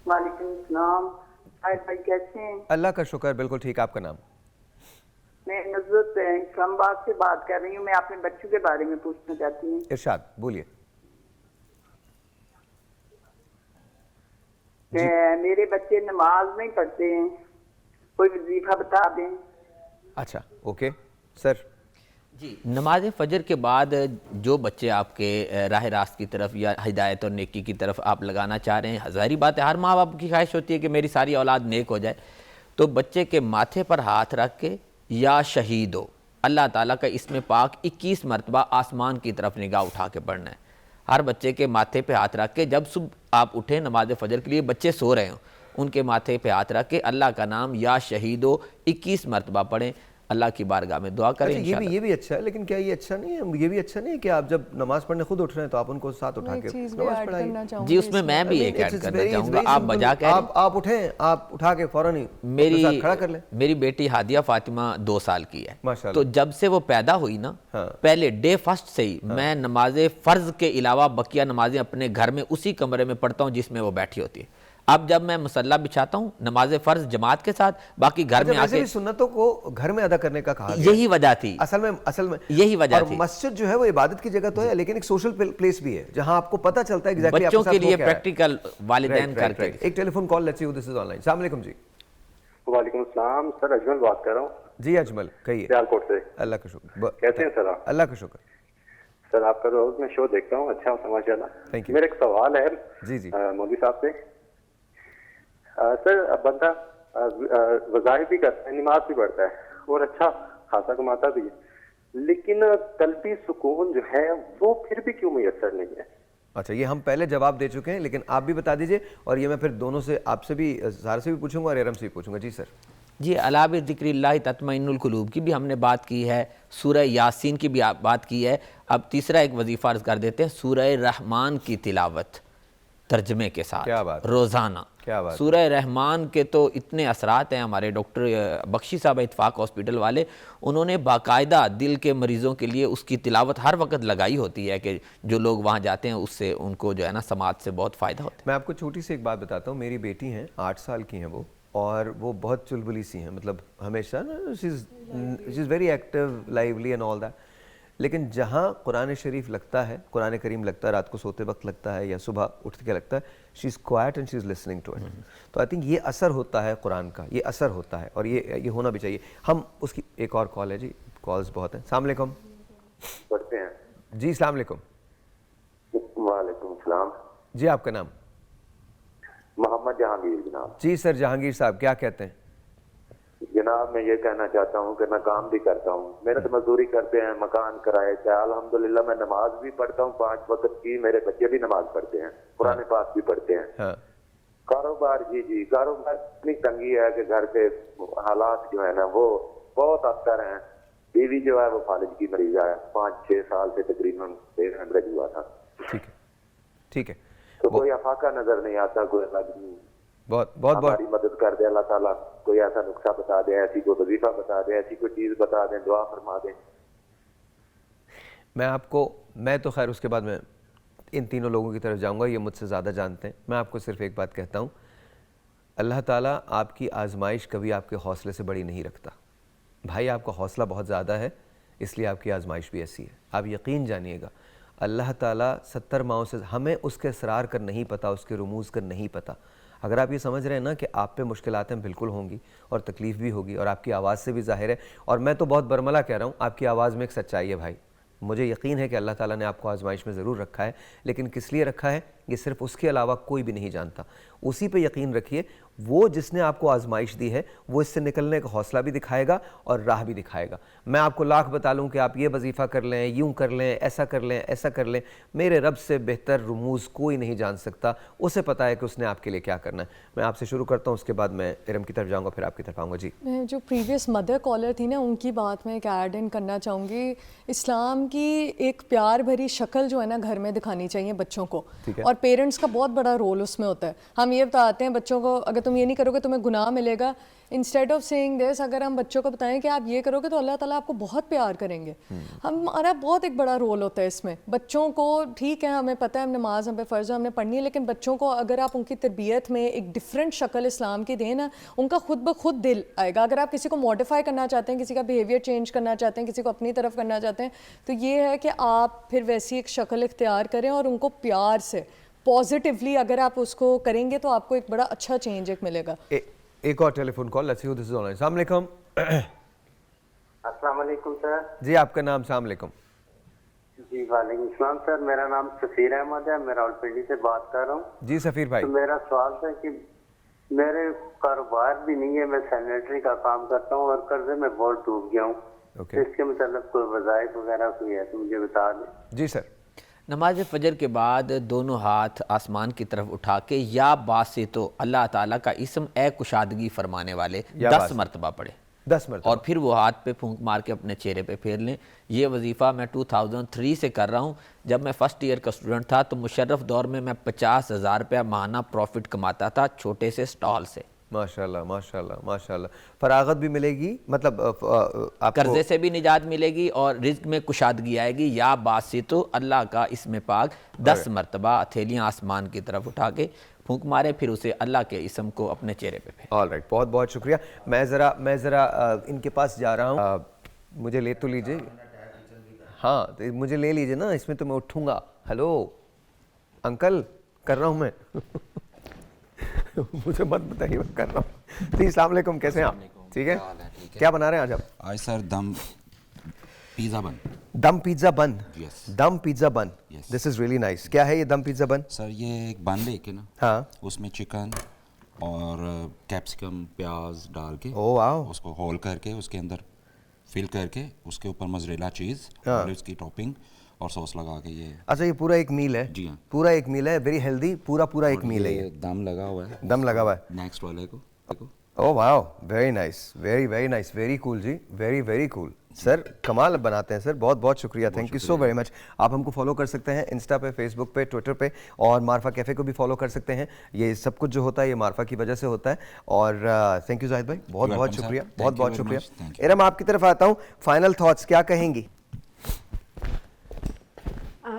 वालेकुम सलाम। भाई कैसे हैं? अल्लाह का शुक्र, बिल्कुल ठीक। आपका नाम? मैं नुज़रत इस्लामाबाद से बात कर रही हूँ। मैं अपने बच्चों के बारे में पूछना चाहती हूँ। इरशाद, बोलिए। मेरे बच्चे नमाज नहीं पढ़ते हैं, कोई वजीफा बता दें। अच्छा, ओके सर जी। नमाज फजर के बाद जो बच्चे आपके राह रास्त की तरफ या हिदायत और नेकी की तरफ आप लगाना चाह रहे हैं, ज़ाहिर बात है हर माँ बाप की ख्वाहिश होती है कि मेरी सारी औलाद नेक हो जाए, तो बच्चे के माथे पर हाथ रख के या शहीद हो, अल्लाह ताला का इसमें पाक 21 मरतबा आसमान की तरफ निगाह उठा के पढ़ना है। हर बच्चे के माथे पे हाथ रख के, जब सुबह आप उठें नमाज फजर के लिए, बच्चे सो रहे हों, उनके माथे पे हाथ रख के अल्लाह का नाम या शहीदो 21 मरतबा पढ़ें, अल्लाह की बारगाह में दुआ करें। अच्छा, ये भी अच्छा है, लेकिन क्या ये अच्छा नहीं है, ये भी अच्छा नहीं है कि आप जब नमाज पढ़ने खुद उठ रहे हैं तो आप उनको साथ उठा के नमाज पढ़ाइए? जी, उसमें मैं भी एक ऐड करना चाहूँगा। आप बजा के आप उठें, आप उठा के फौरन ही खड़ा कर लें। मेरी बेटी हादिया फातिमा 2 साल की है, माशाल्लाह। तो जब से वो पैदा हुई ना, पहले डे फर्स्ट से ही मैं नमाज फ़र्ज के अलावा बकिया नमाजें अपने घर में उसी कमरे में पढ़ता हूँ जिसमें वो बैठी होती है। अब जब मैं मुसल्ला बिछाता हूँ नमाज फ़र्ज जमात के साथ, बाकी घर में आके सुन्नतों को घर में अदा करने का कहा गया। यही वजह थी, असल में यही वजह थी। मस्जिद जो है वो इबादत की जगह तो है, लेकिन एक सोशल प्लेस भी है जहां आपको पता चलता है एग्जैक्टली बच्चों के लिए प्रैक्टिकल वालिदैन करके। एक telephone call, let's see who this is online. अस्सलाम वालेकुम जी। वालेकुम सलाम सर, अजमल बात कर रहा हूँ। जी अजमल, कहिए। सियालकोट से। अल्लाह का शुक्र। कैसे हैं सर आप? अल्लाह का शुक्र सर, आपका रोज मैं शो देखता हूँ, अच्छा होता है माशाल्लाह। Thank you. मेरा एक सवाल है जी मौलवी साहब से। सर, अब बंदा वज़ाइफ भी करता है, नमाज भी पढ़ता है और अच्छा खासा कमाता भी है, लेकिन कल्बी सुकून जो है वो फिर भी क्यों मुयस्सर नहीं है? अच्छा, ये हम पहले जवाब दे चुके हैं, लेकिन आप भी बता दीजिए, और ये मैं फिर दोनों से, आपसे भी, ज़ाहरा से भी पूछूंगा और एरम से भी पूछूंगा। जी सर। जी, अला बिज़िक्रिल्लाहि तत्मइन्नुल कुलूब की भी हमने बात की है, सूरह यासीन की भी बात की है। अब तीसरा एक वजीफ़ा अर्ज़ कर देते हैं, सूरह रहमान की तिलावत तर्जमे के साथ। क्या बात, रोज़ाना। क्या बात। सूरह रहमान के तो इतने असरात हैं। हमारे डॉक्टर बख्शी साहब इत्फाक हॉस्पिटल वाले, उन्होंने बाकायदा दिल के मरीज़ों के लिए उसकी तिलावत हर वक्त लगाई होती है कि जो लोग वहाँ जाते हैं उससे उनको जो है ना समाज से बहुत फ़ायदा होता है। मैं आपको छोटी सी एक बात बताता हूँ। मेरी बेटी हैं, 8 साल की हैं वो, और वो बहुत चुलबुली सी हैं, मतलब हमेशा ना she is very active, lively and all that, लेकिन जहाँ कुरान शरीफ लगता है, कुरान करीम लगता है, रात को सोते वक्त लगता है या सुबह उठ के लगता है, she is quiet and she is listening to it. तो आई थिंक ये असर होता है कुरान का, ये असर होता है, और ये होना भी चाहिए। हम उसकी एक और कॉल है जी, कॉल्स बहुत हैं। अस्सलाम वालेकुम। पढ़ते हैं जी, अस्सलाम वालेकुम। वालेकुम सलाम जी, आपका नाम? मोहम्मद जहांगीर जनाब। जी सर, जहांगीर साहब क्या कहते हैं? जनाब, मैं ये कहना चाहता हूँ कि मैं काम भी करता हूँ, मेहनत मजदूरी करते हैं, मकान किराए से, अल्हम्दुलिल्लाह मैं नमाज भी पढ़ता हूँ 5 वक्त की, मेरे बच्चे भी नमाज पढ़ते हैं, कुरान पाक भी पढ़ते हैं। कारोबार, जी कारोबार इतनी तंगी है कि घर के हालात जो है ना वो बहुत अक्सर हैं। बीवी जो है वो फालिज की मरीज है, 5-6 साल से तकरीबन हेमरेज हुआ था। ठीक है। तो कोई अफाका नजर नहीं आता, कोई बहुत हमारी मदद कर दे अल्लाह ताला, कोई ऐसा नुस्खा बता दे, ऐसी कोई वजीफा बता दे, ऐसी कोई चीज बता दें, दुआ फरमा दें। मैं तो खैर उसके बाद मैं इन तीनों लोगों की तरफ जाऊंगा, ये मुझसे ज़्यादा जानते हैं। मैं आपको सिर्फ एक बात कहता हूँ, अल्लाह ताला आपकी आजमाइश कभी आपके हौसले से बड़ी नहीं रखता। भाई, आपका हौसला बहुत ज़्यादा है, इसलिए आपकी आजमाइश भी ऐसी है। आप यकीन जानिएगा, अल्लाह ताला 70 माहों से हमें उसके असरार का नहीं पता, उसके रुमूज़ का नहीं पता। अगर आप ये समझ रहे हैं ना कि आप पे मुश्किलातें बिल्कुल होंगी और तकलीफ़ भी होगी और आपकी आवाज़ से भी ज़ाहिर है, और मैं तो बहुत बरमला कह रहा हूँ, आपकी आवाज़ में एक सच्चाई है भाई। मुझे यकीन है कि अल्लाह ताला ने आपको आजमाइश में ज़रूर रखा है, लेकिन किस लिए रखा है ये सिर्फ उसके अलावा कोई भी नहीं जानता। उसी पे यकीन रखिए, वो जिसने आपको आजमाइश दी है वो इससे निकलने का हौसला भी दिखाएगा और राह भी दिखाएगा। मैं आपको लाख बता लूँ कि आप ये वजीफ़ा कर लें, यूँ कर लें, ऐसा कर लें, ऐसा कर लें, मेरे रब से बेहतर रुमूज़ कोई नहीं जान सकता। उसे पता है कि उसने आपके लिए क्या करना है। मैं आपसे शुरू करता हूँ, उसके बाद मैं इरम की तरफ जाऊँगा, फिर आपकी तरफ आऊँगा। जी, मैं जो प्रीवियस मदर कॉलर थी ना, उनकी बात में एक ऐड इन करना चाहूँगी। इस्लाम की एक प्यार भरी शक्ल जो है ना घर में दिखानी चाहिए बच्चों को, और पेरेंट्स का बहुत बड़ा रोल उसमें होता है। हम ये बताते हैं बच्चों को, अगर तुम ये नहीं करोगे तुम्हें गुनाह मिलेगा। इंस्टेड ऑफ सेइंग दिस, अगर हम बच्चों को बताएं कि आप ये करोगे तो अल्लाह ताला आपको बहुत प्यार करेंगे, हमारा बहुत एक बड़ा रोल होता है इसमें। बच्चों को, ठीक है हमें पता है नमाज हम पे फ़र्ज़ है, हमने पढ़नी है, लेकिन बच्चों को अगर आप उनकी तरबियत में एक डिफरेंट शक्ल इस्लाम की दें ना, उनका खुद ब खुद दिल आएगा। अगर आप किसी को मॉडिफाई करना चाहते हैं, किसी का बिहेवियर चेंज करना चाहते हैं, किसी को अपनी तरफ करना चाहते हैं, तो ये है कि आप फिर वैसी एक शक्ल इख्तियार करें और उनको प्यार से पॉजिटिवली अगर आप उसको करेंगे तो आपको एक बड़ा अच्छा चेंज एक मिलेगा। एक और telephone call, let's see who this is online. अस्सलाम वालेकुम। अस्सलाम वालेकुम सर। जी, आपका नाम? अस्सलाम वालेकुम। जी वालेकुम सलाम सर, मेरा नाम सफीर अहमद है, मैं रावलपिंडी से बात कर रहा हूँ। जी सफीर भाई। तो मेरा सवाल था कि मेरे कारोबार भी नहीं है, मैं सैनिटरी का काम करता हूँ और कर्जे में बहुत डूब गया हूँ। इसके मतलब कोई वज़ाइफ वगैरह कोई है तो मुझे बता दें। जी सर। नमाज फजर के बाद दोनों हाथ आसमान की तरफ उठा के या बासे तो अल्लाह ताला का इसम ए कुशादगी फरमाने वाले 10 मरतबा पढ़े, 10 मरतबा, और फिर वो हाथ पे फूंक मार के अपने चेहरे पे फेर लें। ये वजीफ़ा मैं 2003 से कर रहा हूँ। जब मैं फर्स्ट ईयर का स्टूडेंट था तो मुशर्रफ दौर में मैं 50,000 रुपया माहाना प्रॉफिट कमाता था छोटे से स्टॉल से। माशाल्लाह माशाल्लाह माशाल्लाह। फरागत भी मिलेगी, मतलब आपको कर्जे से भी निजात मिलेगी और रिज्क में कुशादगी आएगी। या बासी तो अल्लाह का इसमें पाक 10 मरतबा हथेलियाँ आसमान की तरफ उठा के फूंक मारे, फिर उसे अल्लाह के इसम को अपने चेहरे पे फेंके। ऑल राइट, बहुत बहुत शुक्रिया। मैं ज़रा इनके पास जा रहा हूँ, मुझे ले तो लीजिए। हाँ तो मुझे ले लीजिए ना, इसमें तो मैं उठूँगा। हेलो अंकल, कर रहा हूँ मैं मुझे मत बताइए, मैं कर रहा हूँ। जी अस्सलाम वालेकुम, कैसे हैं आप? ठीक है, क्या बना रहे हैं आज आप? आज सर दम पिज़्ज़ा बन। दम पिज़्ज़ा बन? यस। दम पिज़्ज़ा बन, दिस इज़ रियली नाइस। क्या है ये दम पिज़्ज़ा बन? सर ये एक बन लेके ना, हाँ, उसमें चिकन और कैप्सिकम प्याज डाल के, ओह वाओ, उसको होल करके उसके अंदर फिल करके उसके ऊपर मोज़रेला चीज़ और उसकी टॉपिंग और सॉस लगा के ये। अच्छा, ये पूरा एक मील है? जी हाँ, पूरा एक मील है, वेरी हेल्दी, पूरा एक मील है। ये दम लगा हुआ है, दम लगा हुआ है नेक्स्ट वाले को। Oh wow, very nice, very nice, very cool जी, वेरी कूल सर, कमाल बनाते हैं सर, बहुत बहुत शुक्रिया, thank you so very much. आप हमको फॉलो कर सकते हैं इंस्टा पे, फेसबुक पे, ट्विटर पे, और मारफा कैफ़े को भी फॉलो कर सकते हैं। ये सब कुछ जो होता है ये मारफा की वजह से होता है। और थैंक यू जाहिद भाई, बहुत बहुत शुक्रिया, बहुत बहुत शुक्रिया। इरम आपकी तरफ आता हूँ, फाइनल थॉट्स क्या कहेंगी?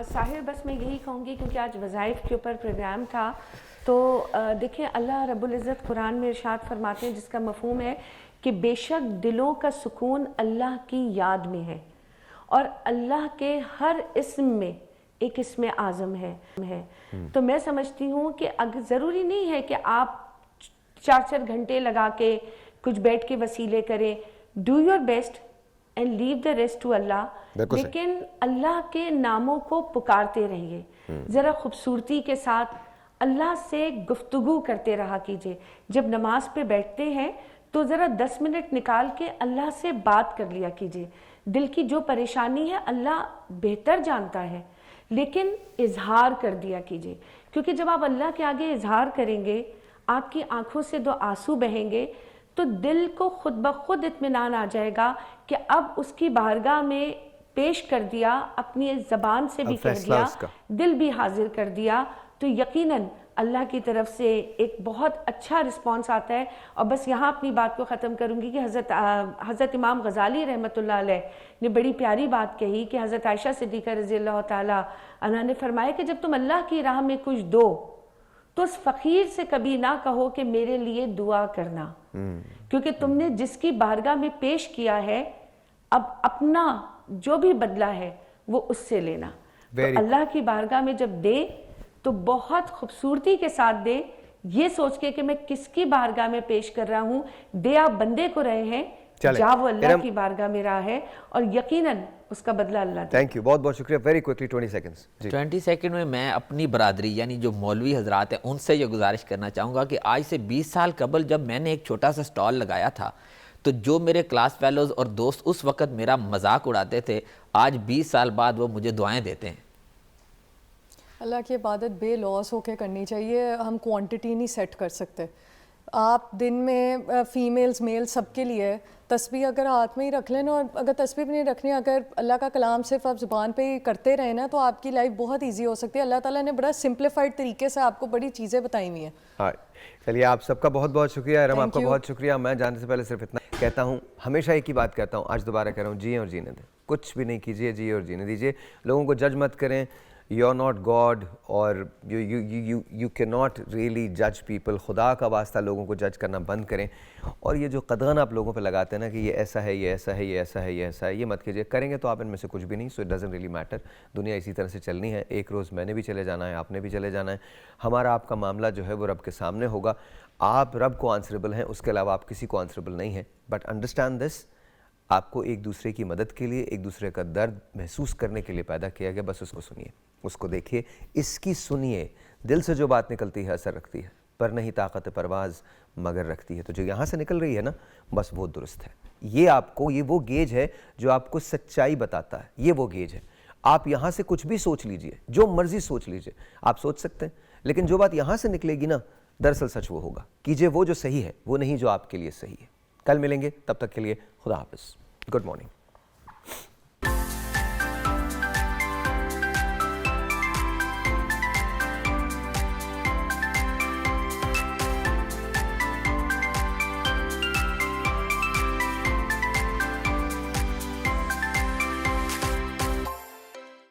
साहिर, बस मैं यही कहूँगी क्योंकि आज वज़ाइफ के ऊपर प्रोग्राम था, तो देखिए अल्लाह रब्बुल इज़्ज़त कुरान में इरशाद फरमाते हैं, जिसका मफ़हूम है कि बेशक दिलों का सुकून अल्लाह की याद में है, और अल्लाह के हर इस्म में एक इस्म आज़म है। तो मैं समझती हूँ कि अगर ज़रूरी नहीं है कि आप 4-4 घंटे लगा के कुछ बैठ के वसीले करें। Do your best and leave the rest to Allah, लेकिन अल्लाह के नामों को पुकारते रहिए, ज़रा खूबसूरती के साथ अल्लाह से गुफ्तगू करते रहा कीजिए। जब नमाज पे बैठते हैं तो ज़रा 10 मिनट निकाल के अल्लाह से बात कर लिया कीजिए। दिल की जो परेशानी है अल्लाह बेहतर जानता है, लेकिन इजहार कर दिया कीजिए, क्योंकि जब आप अल्लाह के आगे इजहार करेंगे, आपकी आंखों से 2 आंसू बहेंगे, तो दिल को खुद ब खुद इत्मीनान आ जाएगा कि अब उसकी बारगाह में पेश कर दिया, अपनी ज़बान से भी कह दिया, दिल भी हाजिर कर दिया, तो यकीनन अल्लाह की तरफ से एक बहुत अच्छा रिस्पांस आता है। और बस यहाँ अपनी बात को ख़त्म करूँगी कि हज़रत इमाम गज़ाली रहमतुल्लाह अलैह ने बड़ी प्यारी बात कही कि हज़रत आयशा सिद्दीक़ा रज़ियल्लाहु ताला अन्हा ने फरमाया कि जब तुम अल्लाह की राह में कुछ दो तो उस फ़कीर से कभी ना कहो कि मेरे लिए दुआ करना, क्योंकि तुमने जिसकी बारगाह में पेश किया है, अब अपना जो भी बदला है वो उससे लेना। तो अल्लाह की बारगाह में जब दे तो बहुत खूबसूरती के साथ दे ये सोच के कि मैं किसकी बारगाह में पेश कर रहा हूँ, दे आप बंदे को रहे हैं, जा वो अल्लाह की बारगाह में रहा है और यकीनन उसका बदला अल्लाह। थैंक यू, बहुत बहुत शुक्रिया। Very quickly 20 seconds. 20 सेकंड में मैं अपनी बरादरी यानी जो मौलवी हजरात हैं उनसे ये गुजारिश करना चाहूँगा कि आज से 20 साल कबल जब मैंने एक छोटा सा स्टॉल लगाया था तो जो मेरे क्लास फेलोज और दोस्त उस वक़्त मेरा मजाक उड़ाते थे, आज 20 साल बाद वो मुझे दुआएं देते हैं। अल्लाह की इबादत बेलौस होकर करनी चाहिए, हम क्वांटिटी नहीं सेट कर सकते। आप दिन में फ़ीमेल्स मेल सबके लिए तस्बीह अगर हाथ में ही रख लेना, और अगर तस्बीह भी नहीं रखनी, अगर अल्लाह का कलाम सिर्फ आप ज़ुबान पे ही करते रहें ना, तो आपकी लाइफ बहुत इजी हो सकती है। अल्लाह ताला ने बड़ा सिंप्लीफाइड तरीके से आपको बड़ी चीज़ें बताई हुई हैं। हाँ, चलिए आप सबका बहुत बहुत शुक्रिया। इरम आपका बहुत शुक्रिया। मैं जाने से पहले सिर्फ इतना कहता हूँ, हमेशा एक ही बात कहता हूँ, आज दोबारा कह रहा हूँ, जिए और जीने दें। कुछ भी नहीं कीजिए, जिए और जीने दीजिए। लोगों को जज मत करें। यू आर नॉट गॉड और यू कैन नॉट रियली जज पीपल। खुदा का वास्ता लोगों को जज करना बंद करें। और ये जो कदगन आप लोगों पे लगाते हैं ना कि ये ऐसा है, ये ऐसा है, ये ऐसा है, ये ऐसा है, ये मत कीजिए। करेंगे तो आप इनमें से कुछ भी नहीं। So it doesn't really matter. दुनिया इसी तरह से चलनी है। एक रोज़ मैंने भी चले जाना है, आपने भी चले जाना है। हमारा आपका मामला जो है वो रब के सामने होगा। आप रब को आंसरेबल हैं, उसके अलावा आप किसी को आंसरेबल नहीं हैं। बट अंडरस्टैंड दिस, आपको एक दूसरे की मदद के लिए, एक दूसरे का दर्द महसूस करने के लिए पैदा किया गया। बस उसको सुनिए, उसको देखिए, इसकी सुनिए। दिल से जो बात निकलती है असर रखती है, पर नहीं ताकत परवाज़ मगर रखती है। तो जो यहाँ से निकल रही है ना, बस वो दुरुस्त है। ये आपको, ये वो गेज है जो आपको सच्चाई बताता है। ये वो गेज है। आप यहाँ से कुछ भी सोच लीजिए, जो मर्जी सोच लीजिए, आप सोच सकते हैं। लेकिन जो बात यहाँ से निकलेगी ना, दरअसल सच वो होगा। कीजिए वो जो सही है, वो नहीं जो आपके लिए सही है। कल मिलेंगे, तब तक के लिए खुदा हाफिज़। Good morning.